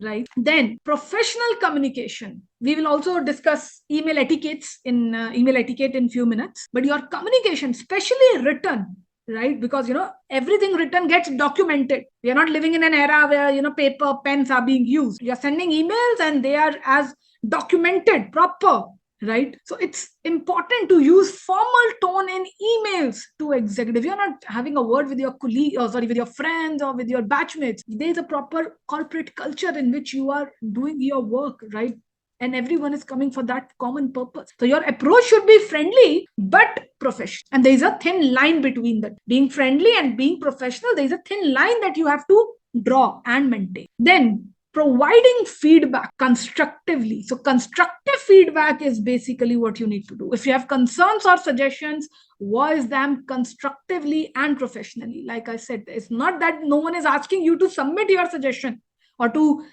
right. Then professional communication. We will also discuss email etiquette in few minutes. But your communication, especially written, right? Because everything written gets documented. We are not living in an era where paper, pens are being used. You are sending emails and they are as documented, proper, right? So it's important to use formal tone in emails to executive. You're not having a word with your colleague, or sorry, with your friends or with your batchmates. There's a proper corporate culture in which you are doing your work, right? And everyone is coming for that common purpose. So your approach should be friendly but professional. And there is a thin line between that. Being friendly and being professional, there is a thin line that you have to draw and maintain. Then providing feedback constructively. So constructive feedback is basically what you need to do. If you have concerns or suggestions, voice them constructively and professionally. Like I said, it's not that no one is asking you to submit your suggestion or to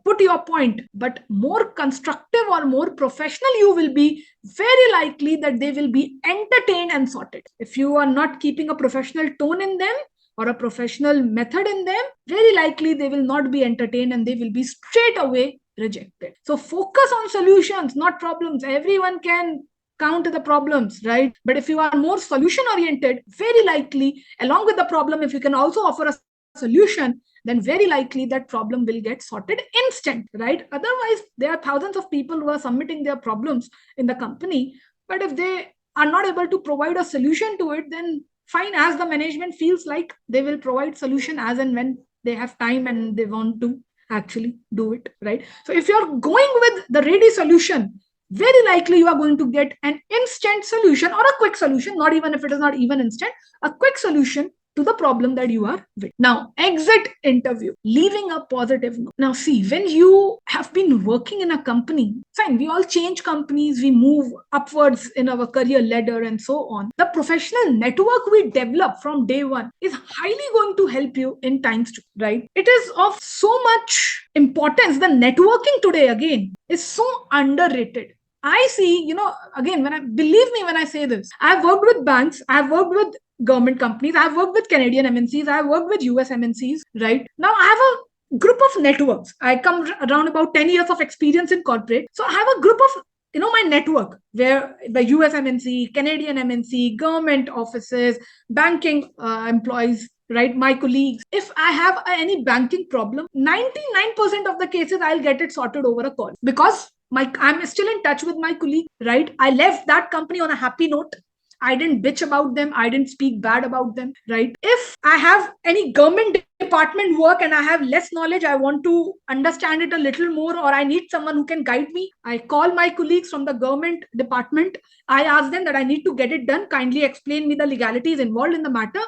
put your point, but more constructive or more professional you will be, very likely that they will be entertained and sorted. If you are not keeping a professional tone in them or a professional method in them, very likely they will not be entertained and they will be straight away rejected. So focus on solutions, not problems. Everyone can count the problems, right? But if you are more solution oriented, very likely along with the problem, if you can also offer a solution, then very likely that problem will get sorted instant, right? Otherwise, there are thousands of people who are submitting their problems in the company, but if they are not able to provide a solution to it, then fine, as the management feels like they will provide solution as and when they have time and they want to actually do it, right? So if you're going with the ready solution, very likely you are going to get an instant solution or a quick solution, not even if it is not even instant, a quick solution to the problem that you are with. Now, exit interview, leaving a positive note. Now, see, when you have been working in a company, fine, we all change companies, we move upwards in our career ladder and so on. The professional network we develop from day one is highly going to help you in times to, right? It is of so much importance. The networking today, again, is so underrated. I see, again, believe me when I say this, I've worked with banks, I've worked with government companies, I've worked with Canadian MNCs, I've worked with US MNCs, right? Now I have a group of networks. I come around about 10 years of experience in corporate. So I have a group of, my network where the US MNC, Canadian MNC, government offices, banking employees, right? My colleagues. If I have any banking problem, 99% of the cases I'll get it sorted over a call because I'm still in touch with my colleague, right? I left that company on a happy note. I didn't bitch about them. I didn't speak bad about them, right? If I have any government department work and I have less knowledge, I want to understand it a little more, or I need someone who can guide me, I call my colleagues from the government department. I ask them that I need to get it done. Kindly explain me the legalities involved in the matter.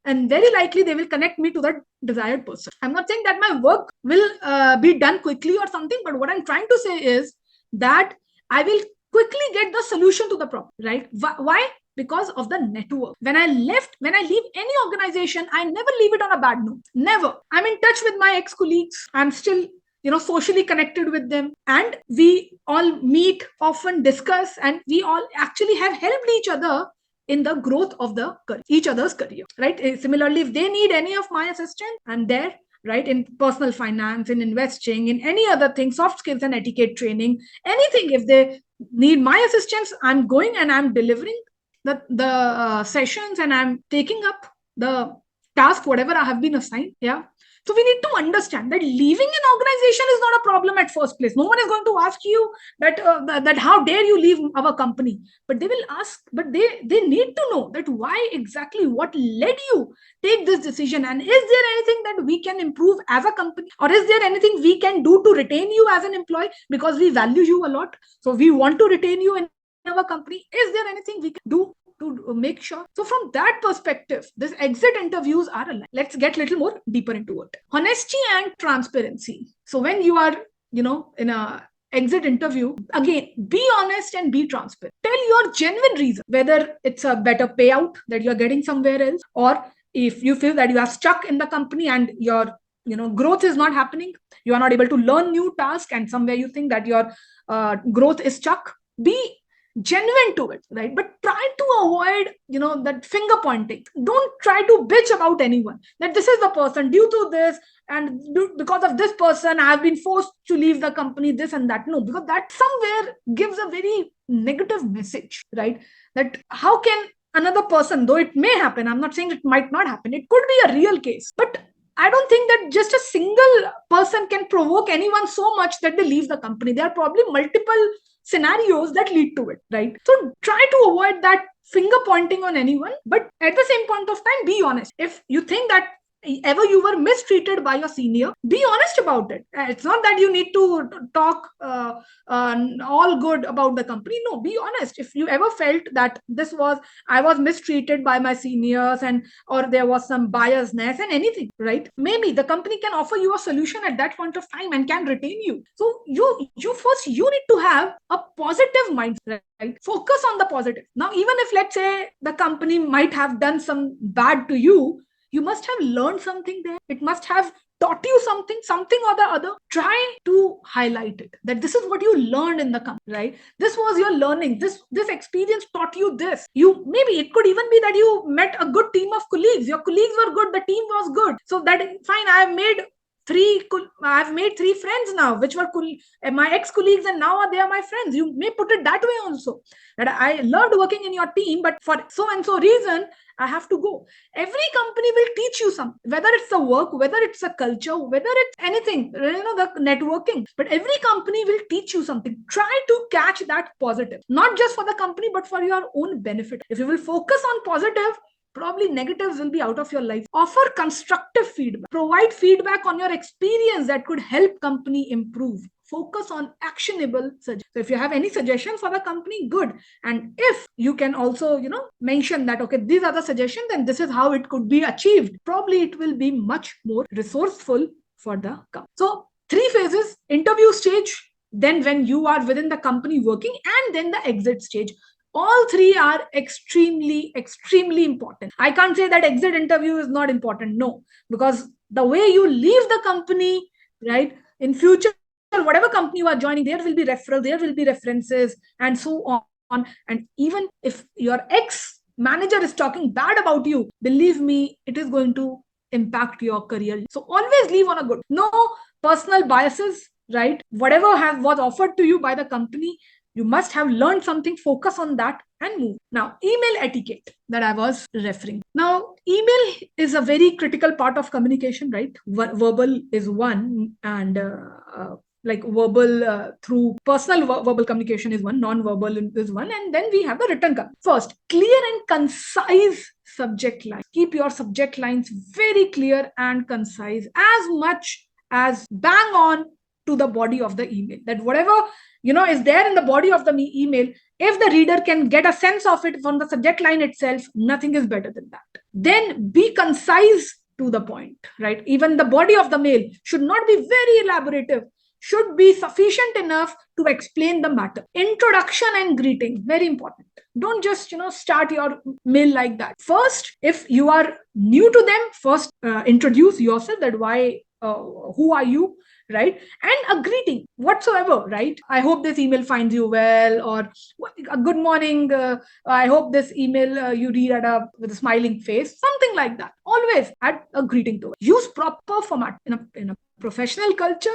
And very likely they will connect me to the desired person. I'm not saying that my work will be done quickly or something, but what I'm trying to say is that I will quickly get the solution to the problem, right? Why? Because of the network. When I leave any organization, I never leave it on a bad note. Never. I'm in touch with my ex-colleagues. I'm still, socially connected with them. And we all meet, often discuss, and we all actually have helped each other in the growth of each other's career, right? Similarly, if they need any of my assistance, I'm there, right? In personal finance, in investing, in any other thing, soft skills and etiquette training, anything. If they need my assistance, I'm going and I'm delivering the sessions and I'm taking up the task, whatever I have been assigned. Yeah. So we need to understand that leaving an organization is not a problem at first place. No one is going to ask you that how dare you leave our company, but they will ask, but they need to know that why exactly, what led you take this decision, and is there anything that we can improve as a company, or is there anything we can do to retain you as an employee, because we value you a lot, so we want to retain you in our company. Is there anything we can do to make sure? So from that perspective, this exit interviews are aligned. Let's get a little more deeper into it. Honesty and transparency. So when you are, in a exit interview, again, be honest and be transparent. Tell your genuine reason, whether it's a better payout that you're getting somewhere else, or if you feel that you are stuck in the company and your growth is not happening, you are not able to learn new tasks, and somewhere you think that your growth is stuck. Be genuine to it, right? But try to avoid that finger pointing. Don't try to bitch about anyone that this is the person, due to this and because of this person I have been forced to leave the company, this and that. No, because that somewhere gives a very negative message, right? That how can another person, though it may happen, I'm not saying it might not happen, it could be a real case, but I don't think that just a single person can provoke anyone so much that they leave the company. There are probably multiple scenarios that lead to it, right? So try to avoid that finger pointing on anyone, but at the same point of time, be honest. If you think that ever you were mistreated by your senior, be honest about it. It's not that you need to talk all good about the company. No, be honest. If you ever felt that I was mistreated by my seniors, and or there was some biasness and anything, right? Maybe the company can offer you a solution at that point of time and can retain you. So you first, you need to have a positive mindset, right? Focus on the positive. Now, even if, let's say, the company might have done some bad to you, you must have learned something there. It must have taught you something or the other. Try to highlight it, that this is what you learned in the company, right? This was your learning. This experience taught you this. You, maybe it could even be that you met a good team of colleagues. Your colleagues were good, the team was good. So that, fine, I've made three friends now, which were my ex-colleagues, and now they are my friends. You may put it that way also, that I loved working in your team, but for so and so reason, I have to go. Every company will teach you something, whether it's the work, whether it's a culture, whether it's anything, the networking. But every company will teach you something. Try to catch that positive, not just for the company, but for your own benefit. If you will focus on positive, probably negatives will be out of your life. Offer constructive feedback. Provide feedback on your experience that could help company improve. Focus on actionable suggestions. So if you have any suggestions for the company, good. And if you can also, mention that, okay, these are the suggestions and this is how it could be achieved, probably it will be much more resourceful for the company. So 3 phases: interview stage, then when you are within the company working, and then the exit stage. All 3 are extremely important. I can't say that exit interview is not important. No, because the way you leave the company, right, in future, whatever company you are joining, there will be referral, there will be references, and so on. And even if your ex manager is talking bad about you, believe me, it is going to impact your career. So always leave on a good. No personal biases, right? Whatever was offered to you by the company, you must have learned something. Focus on that and move. Now, email etiquette that I was referring. Now, email is a very critical part of communication, right? Verbal is one, and verbal through personal verbal communication is one, non-verbal is one, and then we have the written. First, clear and concise subject line. Keep your subject lines very clear and concise, as much as bang on to the body of the email. That whatever is there in the body of the email, if the reader can get a sense of it from the subject line itself, nothing is better than that. Then be concise to the point, right? Even the body of the mail should not be very elaborative, should be sufficient enough to explain the matter. Introduction and greeting, very important. Don't just start your mail like that. First, if you are new to them, first introduce yourself, that who are you, right? And a greeting whatsoever, right? I hope this email finds you well, or a good morning, I hope this email you read with a smiling face, something like that. Always add a greeting to it. Use proper format. In a professional culture,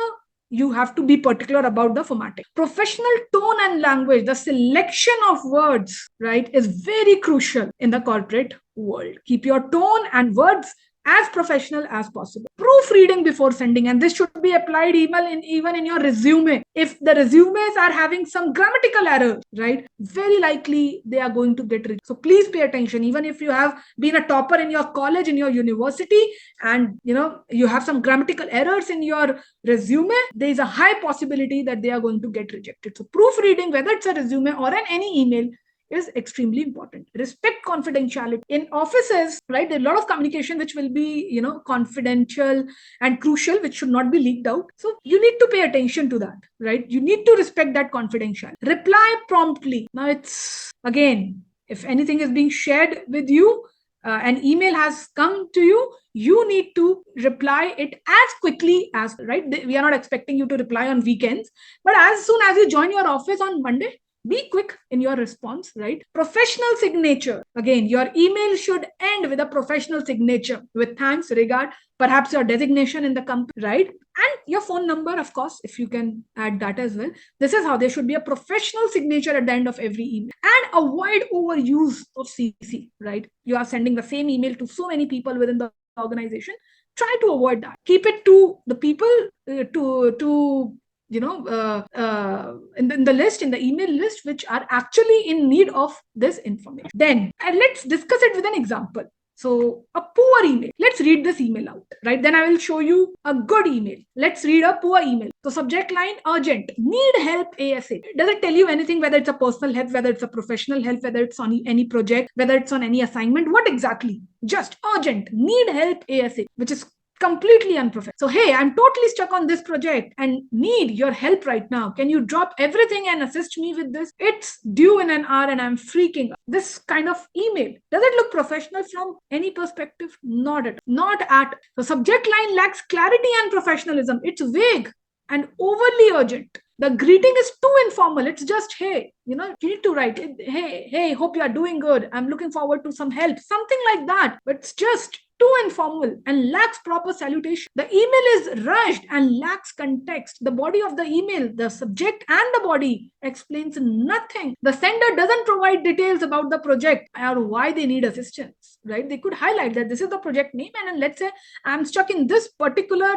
you have to be particular about the formatting. Professional tone and language, the selection of words, right, is very crucial in the corporate world. Keep your tone and words as professional as possible. Proofreading before sending, and this should be applied even in your resume. If the resumes are having some grammatical errors, right, very likely they are going to get rejected. So please pay attention. Even if you have been a topper in your college, in your university, and you have some grammatical errors in your resume, there is a high possibility that they are going to get rejected. So proofreading, whether it's a resume or any email, is extremely important. Respect confidentiality. In offices, right, there are a lot of communication which will be, confidential and crucial, which should not be leaked out. So you need to pay attention to that, right? You need to respect that confidentiality. Reply promptly. Now, it's, again, if anything is being shared with you, an email has come to you, you need to reply it as quickly as, right? We are not expecting you to reply on weekends, but as soon as you join your office on Monday, be quick in your response, right? Professional signature. Again, your email should end with a professional signature, with thanks, regard, perhaps your designation in the company, right? And your phone number, of course, if you can add that as well. This is how there should be a professional signature at the end of every email. And avoid overuse of CC, right? You are sending the same email to so many people within the organization. Try to avoid that. Keep it to the people, to in the list, in the email list, which are actually in need of this information. Then let's discuss it with an example. So a poor email. Let's read this email out, right? Then I will show you a good email. Let's read a poor email. So subject line urgent, need help ASAP. Does it tell you anything, whether it's a personal help, whether it's a professional help, whether it's on any project, whether it's on any assignment? What exactly? Just urgent, need help ASAP, which is completely unprofessional. So, hey, I'm totally stuck on this project and need your help right now. Can you drop everything and assist me with this? It's due in an hour and I'm freaking out. This kind of email, does it look professional from any perspective? Not at. The subject line lacks clarity and professionalism. It's vague and overly urgent. The greeting is too informal. It's just, hey, you need to write, hey, hope you are doing good. I'm looking forward to some help. Something like that. But it's just too informal and lacks proper salutation. The email is rushed and lacks context. The body of the email, the subject and the body explains nothing. The sender doesn't provide details about the project or why they need assistance, right? They could highlight that this is the project name, and then let's say I'm stuck in this particular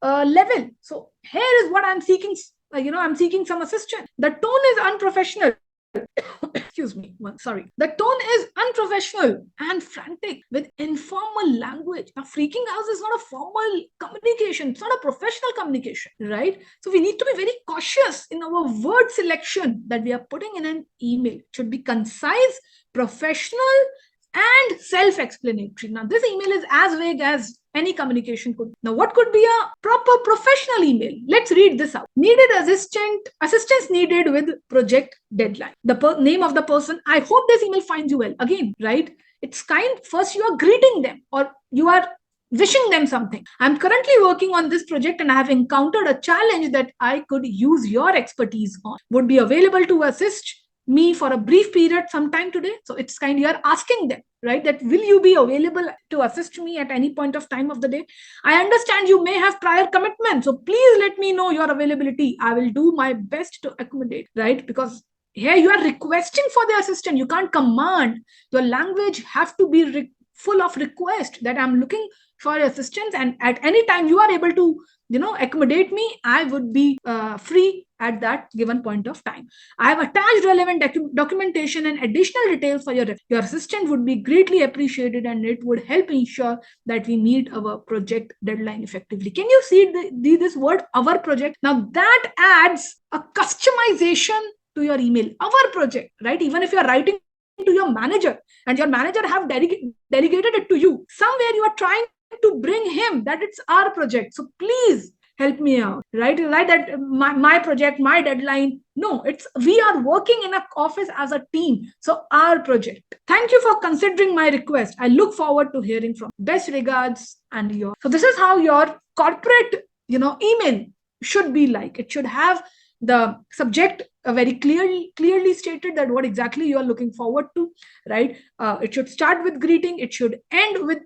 level. So here is what I'm seeking. I'm seeking some assistance. The tone is unprofessional. Excuse me. Sorry. The tone is unprofessional and frantic with informal language. Now, freaking out is not a formal communication. It's not a professional communication, right? So we need to be very cautious in our word selection that we are putting in an email. It should be concise, professional, and self-explanatory. Now, this email is as vague as any communication could. Now, what could be a proper professional email? Let's read this out. Needed assistance needed with project deadline. The name of the person. I hope this email finds you well. Again, right? It's first you are greeting them or you are wishing them something. I'm currently working on this project and I have encountered a challenge that I could use your expertise on. Would be available to assist me for a brief period sometime today. So it's you're asking them, right, that will you be available to assist me at any point of time of the day? I understand you may have prior commitments, so please let me know your availability. I will do my best to accommodate, right? Because here you are requesting for the assistant. You can't command. Your language have to be full of request that I'm looking for assistance, and at any time you are able to accommodate me, I would be free at that given point of time. I have attached relevant documentation and additional details for your assistant would be greatly appreciated, and it would help ensure that we meet our project deadline effectively. Can you see this word, our project? Now that adds a customization to your email. Our project, right? Even if you're writing to your manager and your manager have delegated it to you, somewhere you are trying to bring him that it's our project. So please help me out, right? Like that, my project, my deadline. No, it's we are working in an office as a team. So our project. Thank you for considering my request. I look forward to hearing from you. Best regards, and your. So this is how your corporate, email should be like. It should have the subject very clearly stated that what exactly you are looking forward to, right? It should start with greeting. It should end with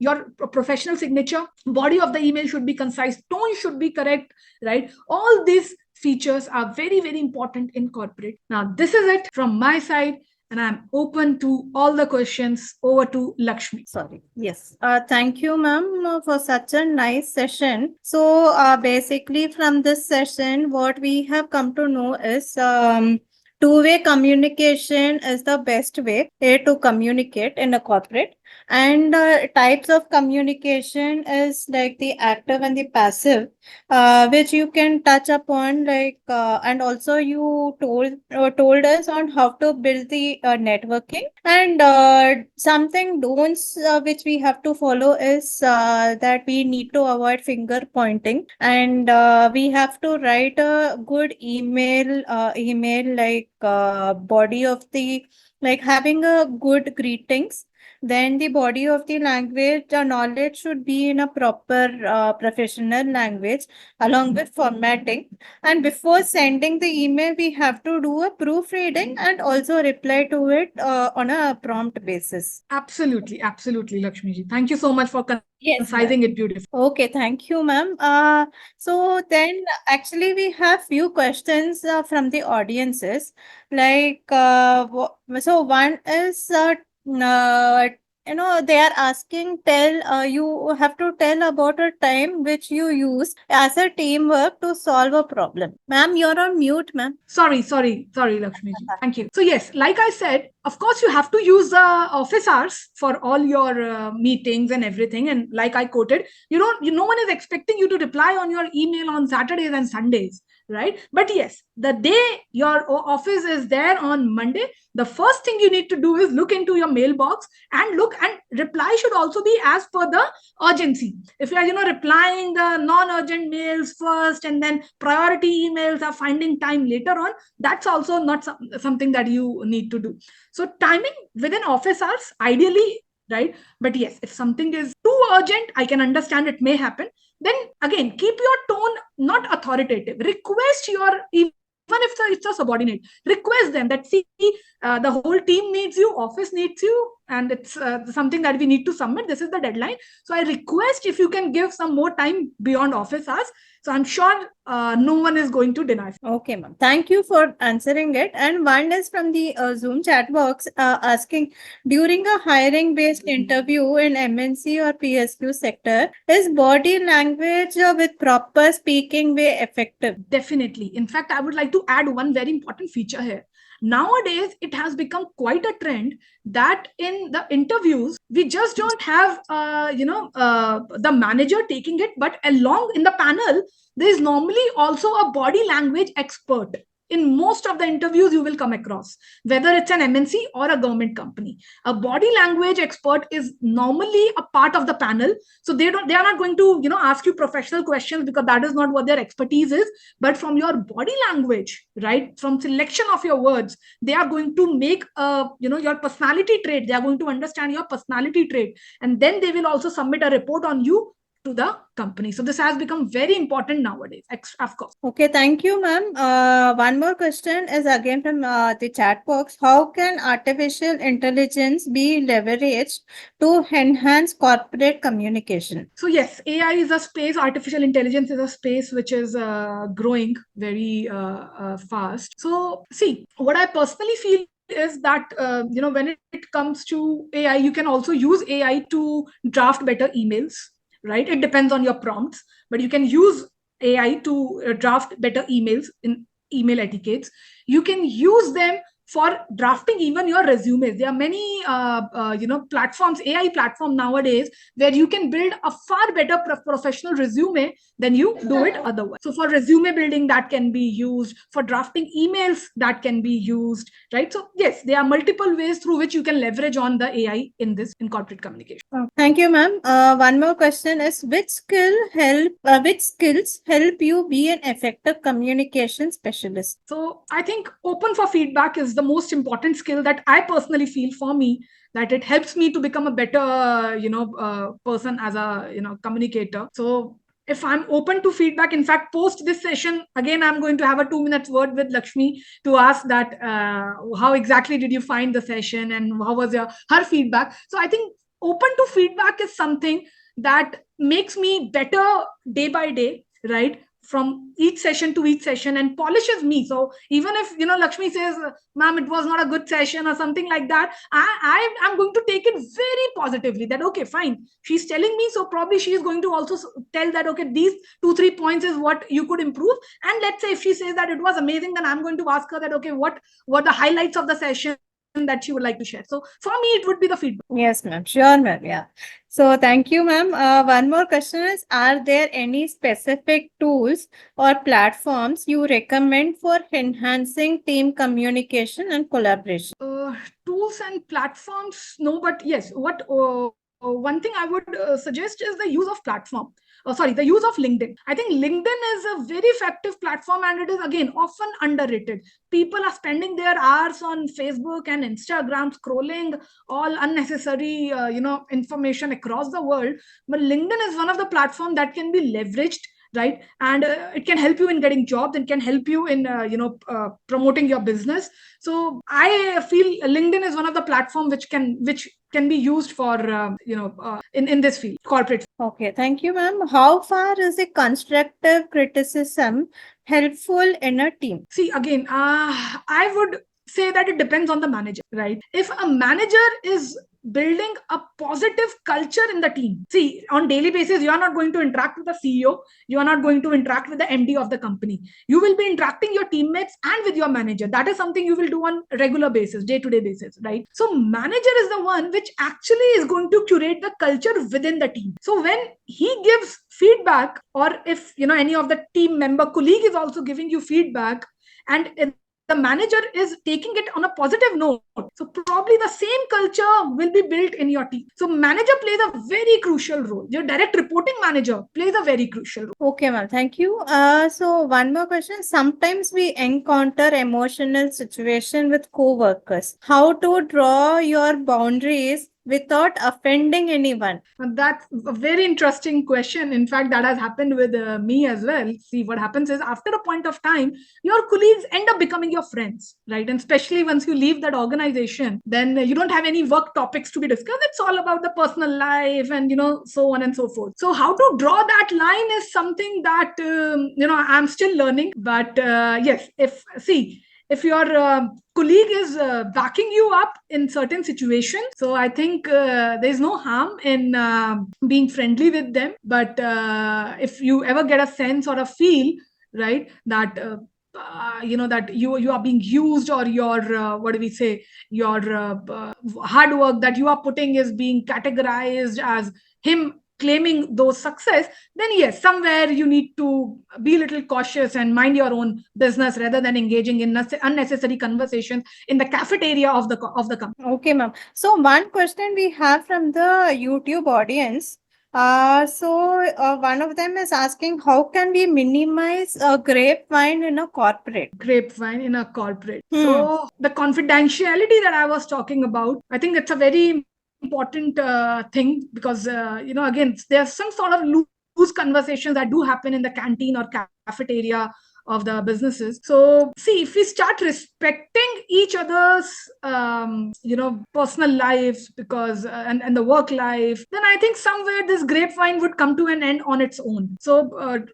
your professional signature. Body of the email should be concise. Tone should be correct, right? All these features are very, very important in corporate. Now, this is it from my side, and I'm open to all the questions. Over to Lakshmi. Sorry. Yes. Thank you, ma'am, for such a nice session. So, basically, from this session, what we have come to know is two-way communication is the best way to communicate in a corporate. And types of communication is like the active and the passive, which you can touch upon, and also you told us on how to build the networking, and something don'ts which we have to follow is that we need to avoid finger pointing, and we have to write a good email like body of the, like having a good greetings. Then the body of the language, the knowledge should be in a proper professional language along with formatting. And before sending the email, we have to do a proofreading and also reply to it on a prompt basis. Absolutely, Lakshmi ji. Thank you so much for Yes, concising it beautifully. Okay, thank you, ma'am. So then actually we have few questions from the audiences. Like, so one is they are asking, you have to tell about a time which you use as a teamwork to solve a problem. Ma'am, you're on mute, ma'am. Sorry, Lakshmi ji. Thank you. So yes, like I said, of course you have to use the office hours for all your meetings and everything. And like I quoted, no one is expecting you to reply on your email on Saturdays and Sundays, right? But yes, the day your office is there on Monday, the first thing you need to do is look into your mailbox and look, and reply should also be as per the urgency. If you are replying the non-urgent mails first and then priority emails are finding time later on, that's also not something that you need to do. So timing within office hours ideally, right? But yes, if something is too urgent, I can understand it may happen. Then again, keep your tone not authoritative. Request your, even if it's a subordinate, request them that, see, the whole team needs you, office needs you, and it's something that we need to submit. This is the deadline. So I request if you can give some more time beyond office hours. So I'm sure no one is going to deny. Okay, ma'am. Thank you for answering it. And one is from the Zoom chat box asking, during a hiring based interview in MNC or PSU sector, is body language with proper speaking way effective? Definitely. In fact, I would like to add one very important feature here. Nowadays, it has become quite a trend that in the interviews, we just don't have, the manager taking it, but along in the panel, there is normally also a body language expert. In most of the interviews you will come across, whether it's an MNC or a government company, a body language expert is normally a part of the panel. So they are not going to ask you professional questions, because that is not what their expertise is. But from your body language, right, from selection of your words, they are going to make your personality trait. They are going to understand your personality trait, and then they will also submit a report on you to the company. So this has become very important nowadays, of course. Okay, thank you, ma'am. One more question is again from the chat box. How can artificial intelligence be leveraged to enhance corporate communication? So yes, AI is a space, artificial intelligence is a space which is growing very fast. So see, what I personally feel is that when it comes to AI, you can also use AI to draft better emails, right? It depends on your prompts, but you can use AI to draft better emails in email etiquettes. You can use them for drafting even your resumes. There are many platforms, AI platform nowadays, where you can build a far better professional resume than you do it otherwise. So for resume building, that can be used. For drafting emails, that can be used, right? So yes, there are multiple ways through which you can leverage on the AI in corporate communication. Thank you, ma'am. One more question is, which skills help you be an effective communication specialist? So I think open for feedback is the most important skill that I personally feel for me, that it helps me to become a better, person as a, communicator. So if I'm open to feedback, in fact, post this session, again, I'm going to have a 2 minutes word with Lakshmi to ask that how exactly did you find the session and how was her feedback. So I think open to feedback is something that makes me better day by day, right? From each session to each session, and polishes me. So even if Lakshmi says, ma'am, it was not a good session or something like that, I am going to take it very positively, that okay, fine, she's telling me, so probably she is going to also tell that okay, these 2-3 points is what you could improve. And let's say if she says that it was amazing, then I'm going to ask her that okay, what were the highlights of the session that she would like to share. So for me, it would be the feedback. Yes, ma'am. Sure, ma'am. Yeah. So thank you, ma'am. One more question is, are there any specific tools or platforms you recommend for enhancing team communication and collaboration? Tools and platforms, no, but yes, what one thing I would suggest is the use of platform. The use of LinkedIn. I think LinkedIn is a very effective platform, and it is again often underrated. People are spending their hours on Facebook and Instagram scrolling all unnecessary, information across the world. But LinkedIn is one of the platform that can be leveraged, right? And it can help you in getting jobs, and can help you in promoting your business. So I feel LinkedIn is one of the platform which can be used for in this field, corporate. Okay, thank you, ma'am. How far is a constructive criticism helpful in a team? See, again, I would say that it depends on the manager, right? If a manager is building a positive culture in the team. See, on daily basis, you are not going to interact with the CEO, you are not going to interact with the MD of the company. You will be interacting your teammates and with your manager. That is something you will do on regular basis, day-to-day basis, right? So manager is the one which actually is going to curate the culture within the team. So when he gives feedback, or if any of the team member colleague is also giving you feedback, and the manager is taking it on a positive note, so probably the same culture will be built in your team. So manager plays a very crucial role. Your direct reporting manager plays a very crucial role. Okay, ma'am. Thank you. So one more question. Sometimes we encounter emotional situation with co-workers. How to draw your boundaries without offending anyone? That's a very interesting question. In fact, that has happened with me as well. See, what happens is after a point of time, your colleagues end up becoming your friends, right? And especially once you leave that organization, then you don't have any work topics to be discussed. It's all about the personal life and, so on and so forth. So how to draw that line is something that, I'm still learning. But yes, if your colleague is backing you up in certain situations, so I think there's no harm in being friendly with them. But if you ever get a sense or a feel, right, that that you are being used, or your what do we say, your hard work that you are putting is being categorized as him claiming those success, then yes, somewhere you need to be a little cautious and mind your own business rather than engaging in unnecessary conversations in the cafeteria of the company. Okay, ma'am. So one question we have from the YouTube audience. One of them is asking, how can we minimize grapevine in a corporate? Grapevine in a corporate. So the confidentiality that I was talking about, I think it's a very important thing, because again, there's some sort of loose conversations that do happen in the canteen or cafeteria of the businesses. So see, if we start respecting each other's personal lives, because and the work life, then I think somewhere this grapevine would come to an end on its own. So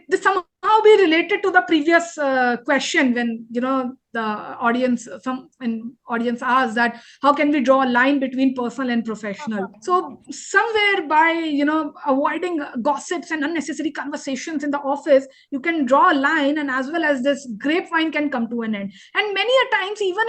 this somehow be related to the previous question, when the audience asked that how can we draw a line between personal and professional. So somewhere by avoiding gossips and unnecessary conversations in the office, you can draw a line, and as well as this grapevine can come to an end. And many a times, even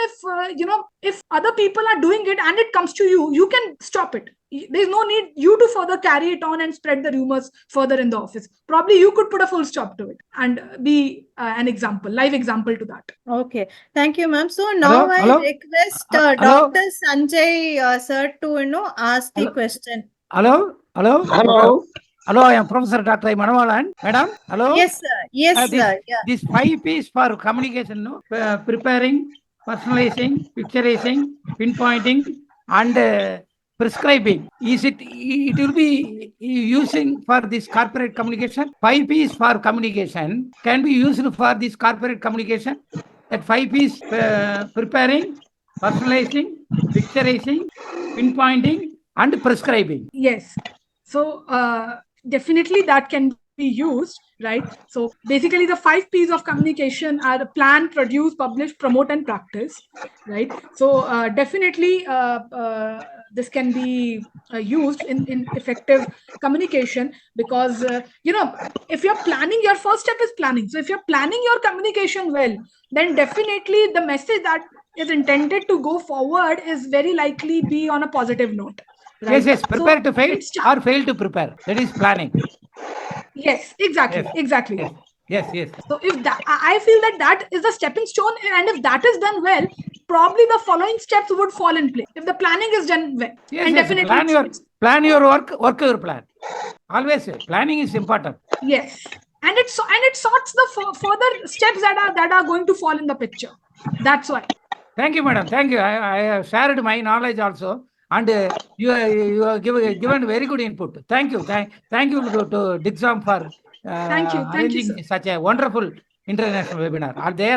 if other people are doing it and it comes to you, you can stop it. There's no need you to further carry it on and spread the rumors further in the office. Probably you could put a full stop to it and be an example, live example to that. Okay, thank you, ma'am. So now I request Dr. Sanjay sir to ask the question. Hello. Hello. Hello, I am Professor Dr. Manavalan. Madam, hello. Yes, sir. Yes, sir. Yeah. This 5 P's for communication, no? Preparing, personalizing, picturizing, pinpointing, and prescribing. It will be using for this corporate communication? 5 P's for communication can be used for this corporate communication. That 5 P's preparing, personalizing, picturizing, pinpointing, and prescribing. Yes. So definitely that can be used, right? So basically the 5 P's of communication are plan, produce, publish, promote, and practice, right? So definitely this can be used in effective communication, because if you're planning, your first step is planning. So if you're planning your communication well, then definitely the message that is intended to go forward is very likely be on a positive note. Right? Yes, prepare to fail or fail to prepare. That is planning. Yes, exactly. Yes. So if that, I feel that is the stepping stone, and if that is done well, probably the following steps would fall in place. If the planning is done well, yes, definitely plan your work your plan. Always planning is important. Yes, and it sorts the further steps that are going to fall in the picture. That's why. Thank you, madam. Thank you. I have shared my knowledge also. And you have given very good input. Thank you. Thank you to Dixam for arranging such a wonderful international webinar. They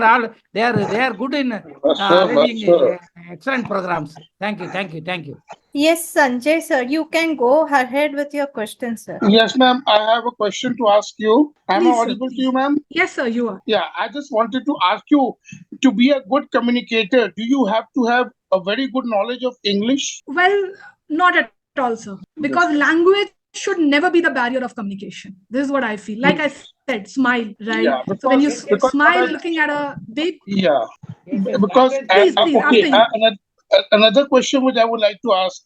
are good in arranging excellent programs. Thank you. Yes, Sanjay sir, you can go ahead with your question, sir. Yes, ma'am. I have a question to ask you. Am I audible to you, ma'am? Yes, sir, you are. Yeah, I just wanted to ask you, to be a good communicator, do you have to have a very good knowledge of English? Well, not at all, sir. Because language should never be the barrier of communication. This is what I feel. Like I said, smile, right? Yeah, So when you because smile looking at a baby, yeah, Yes, yes. because please, please, okay, after you. another question which I would like to ask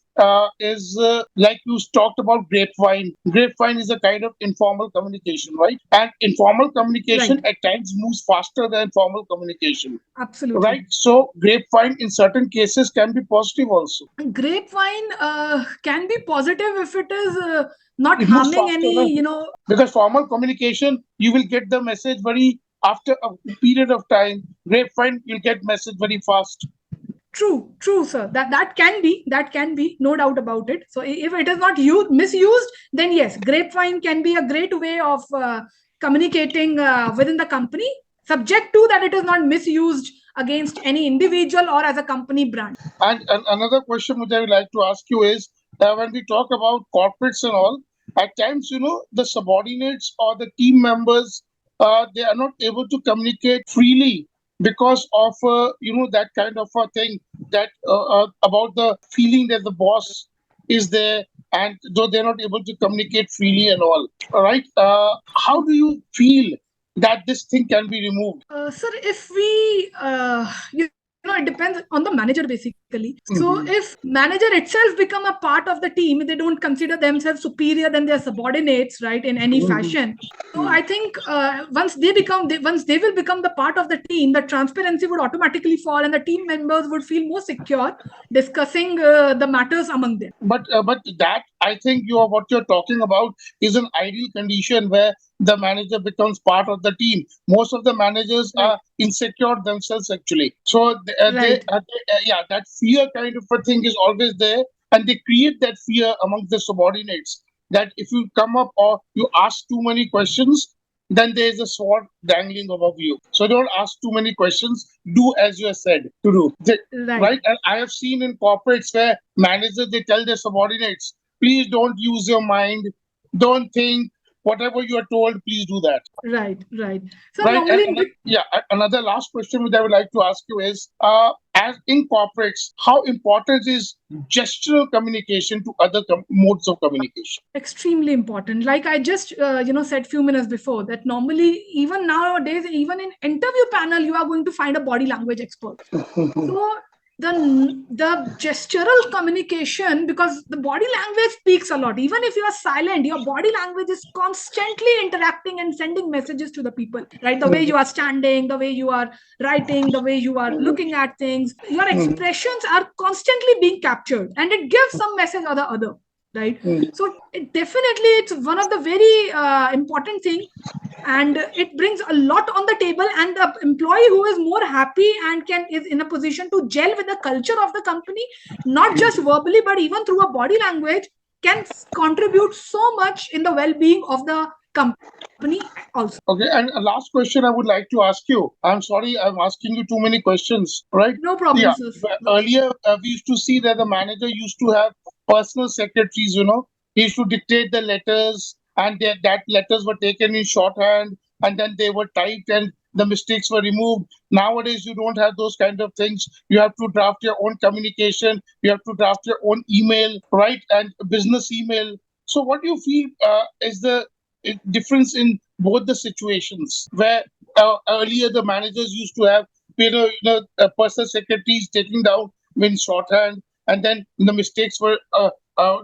is like you talked about grapevine. Grapevine is a kind of informal communication, right? And informal communication Right. at times moves faster than formal communication, Absolutely. right? So grapevine in certain cases can be positive also. Grapevine can be positive if it is not It moves harming faster, any, no? Because formal communication, you will get the message very after a period of time. Grapevine, you'll get message very fast. True, sir. That can be, no doubt about it. So if it is not used, misused, then yes, grapevine can be a great way of communicating within the company, subject to that it is not misused against any individual or as a company brand. And another question which I would like to ask you is when we talk about corporates and all, at times, the subordinates or the team members, they are not able to communicate freely because of, that kind of a thing that about the feeling that the boss is there and though they're not able to communicate freely and all right? How do you feel that this thing can be removed? Sir, if we, it depends on the manager basically. So if manager itself become a part of the team, they don't consider themselves superior than their subordinates, right, in any fashion. So I think once they will become the part of the team, the transparency would automatically fall, and the team members would feel more secure discussing the matters among them. But that I think what you're talking about is an ideal condition where the manager becomes part of the team. Most of the managers are insecure themselves actually, so Right. yeah, that fear kind of a thing is always there, and they create that fear among the subordinates that if you come up or you ask too many questions, then there is a sword dangling above you. So don't ask too many questions. Do as you are said to do. Right. Right? And I have seen in corporates where managers they tell their subordinates, please don't use your mind, don't think, whatever you are told, please do that. Right. So Right? normally, Another last question which I would like to ask you is, as in corporates, how important is gestural communication to other modes of communication? extremely important. Like I just said few minutes before, that normally even nowadays, even in interview panel, you are going to find a body language expert. So the gestural communication, because the body language speaks a lot. Even if you are silent, your body language is constantly interacting and sending messages to the people, right? The way you are standing, the way you are writing, the way you are looking at things, your expressions are constantly being captured, and it gives some message or the other, right? So it's one of the very important thing, and it brings a lot on the table, and the employee who is more happy and is in a position to gel with the culture of the company, not just verbally but even through a body language, can contribute so much in the well-being of the company also. Okay, and a last question I would like to ask you. I'm sorry, I'm asking you too many questions, right? No problem, Yeah. sir. Earlier, we used to see that the manager used to have personal secretaries, He used to dictate the letters, and that letters were taken in shorthand, and then they were typed, and the mistakes were removed. Nowadays, you don't have those kind of things. You have to draft your own communication, you have to draft your own email, right? And business email. So, what do you feel is the difference in both the situations where earlier the managers used to have personal secretaries taking down in shorthand and then the mistakes were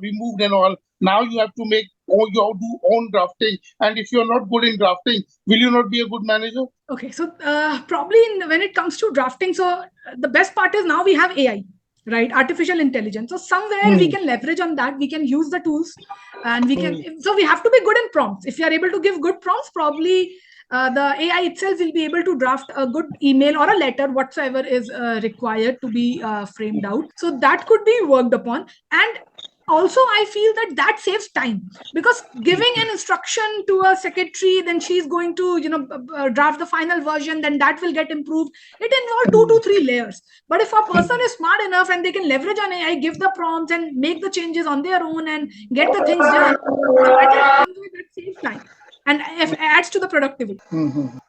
removed and all. Now you have to make you have to do own drafting, and if you're not good in drafting, will you not be a good manager? Okay, so probably when it comes to drafting, so the best part is now we have AI, right? Artificial intelligence. So somewhere we can leverage on that. We can use the tools, and we can. So we have to be good in prompts. If you are able to give good prompts, probably the AI itself will be able to draft a good email or a letter, whatsoever is required to be framed out. So that could be worked upon, and also I feel that saves time, because giving an instruction to a secretary, then she's going to draft the final version, then that will get improved. It involves 2 to 3 layers. But if a person is smart enough and they can leverage on AI, give the prompts and make the changes on their own and get the things done, that saves time and adds to the productivity.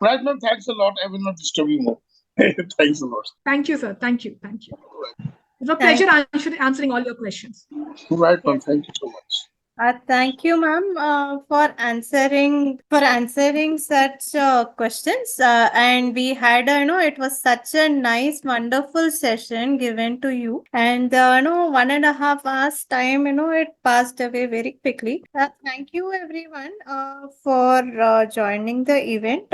Right, ma'am. Thanks a lot. I will not disturb you more. Thanks a lot. Thank you, sir. Thank you. It was a Thank- pleasure answering all your questions. Right, ma'am. Yes. Thank you so much. Thank you, ma'am, for answering such questions. And we had, it was such a nice, wonderful session given to you. And 1.5 hours time, it passed away very quickly. Thank you, everyone, for joining the event.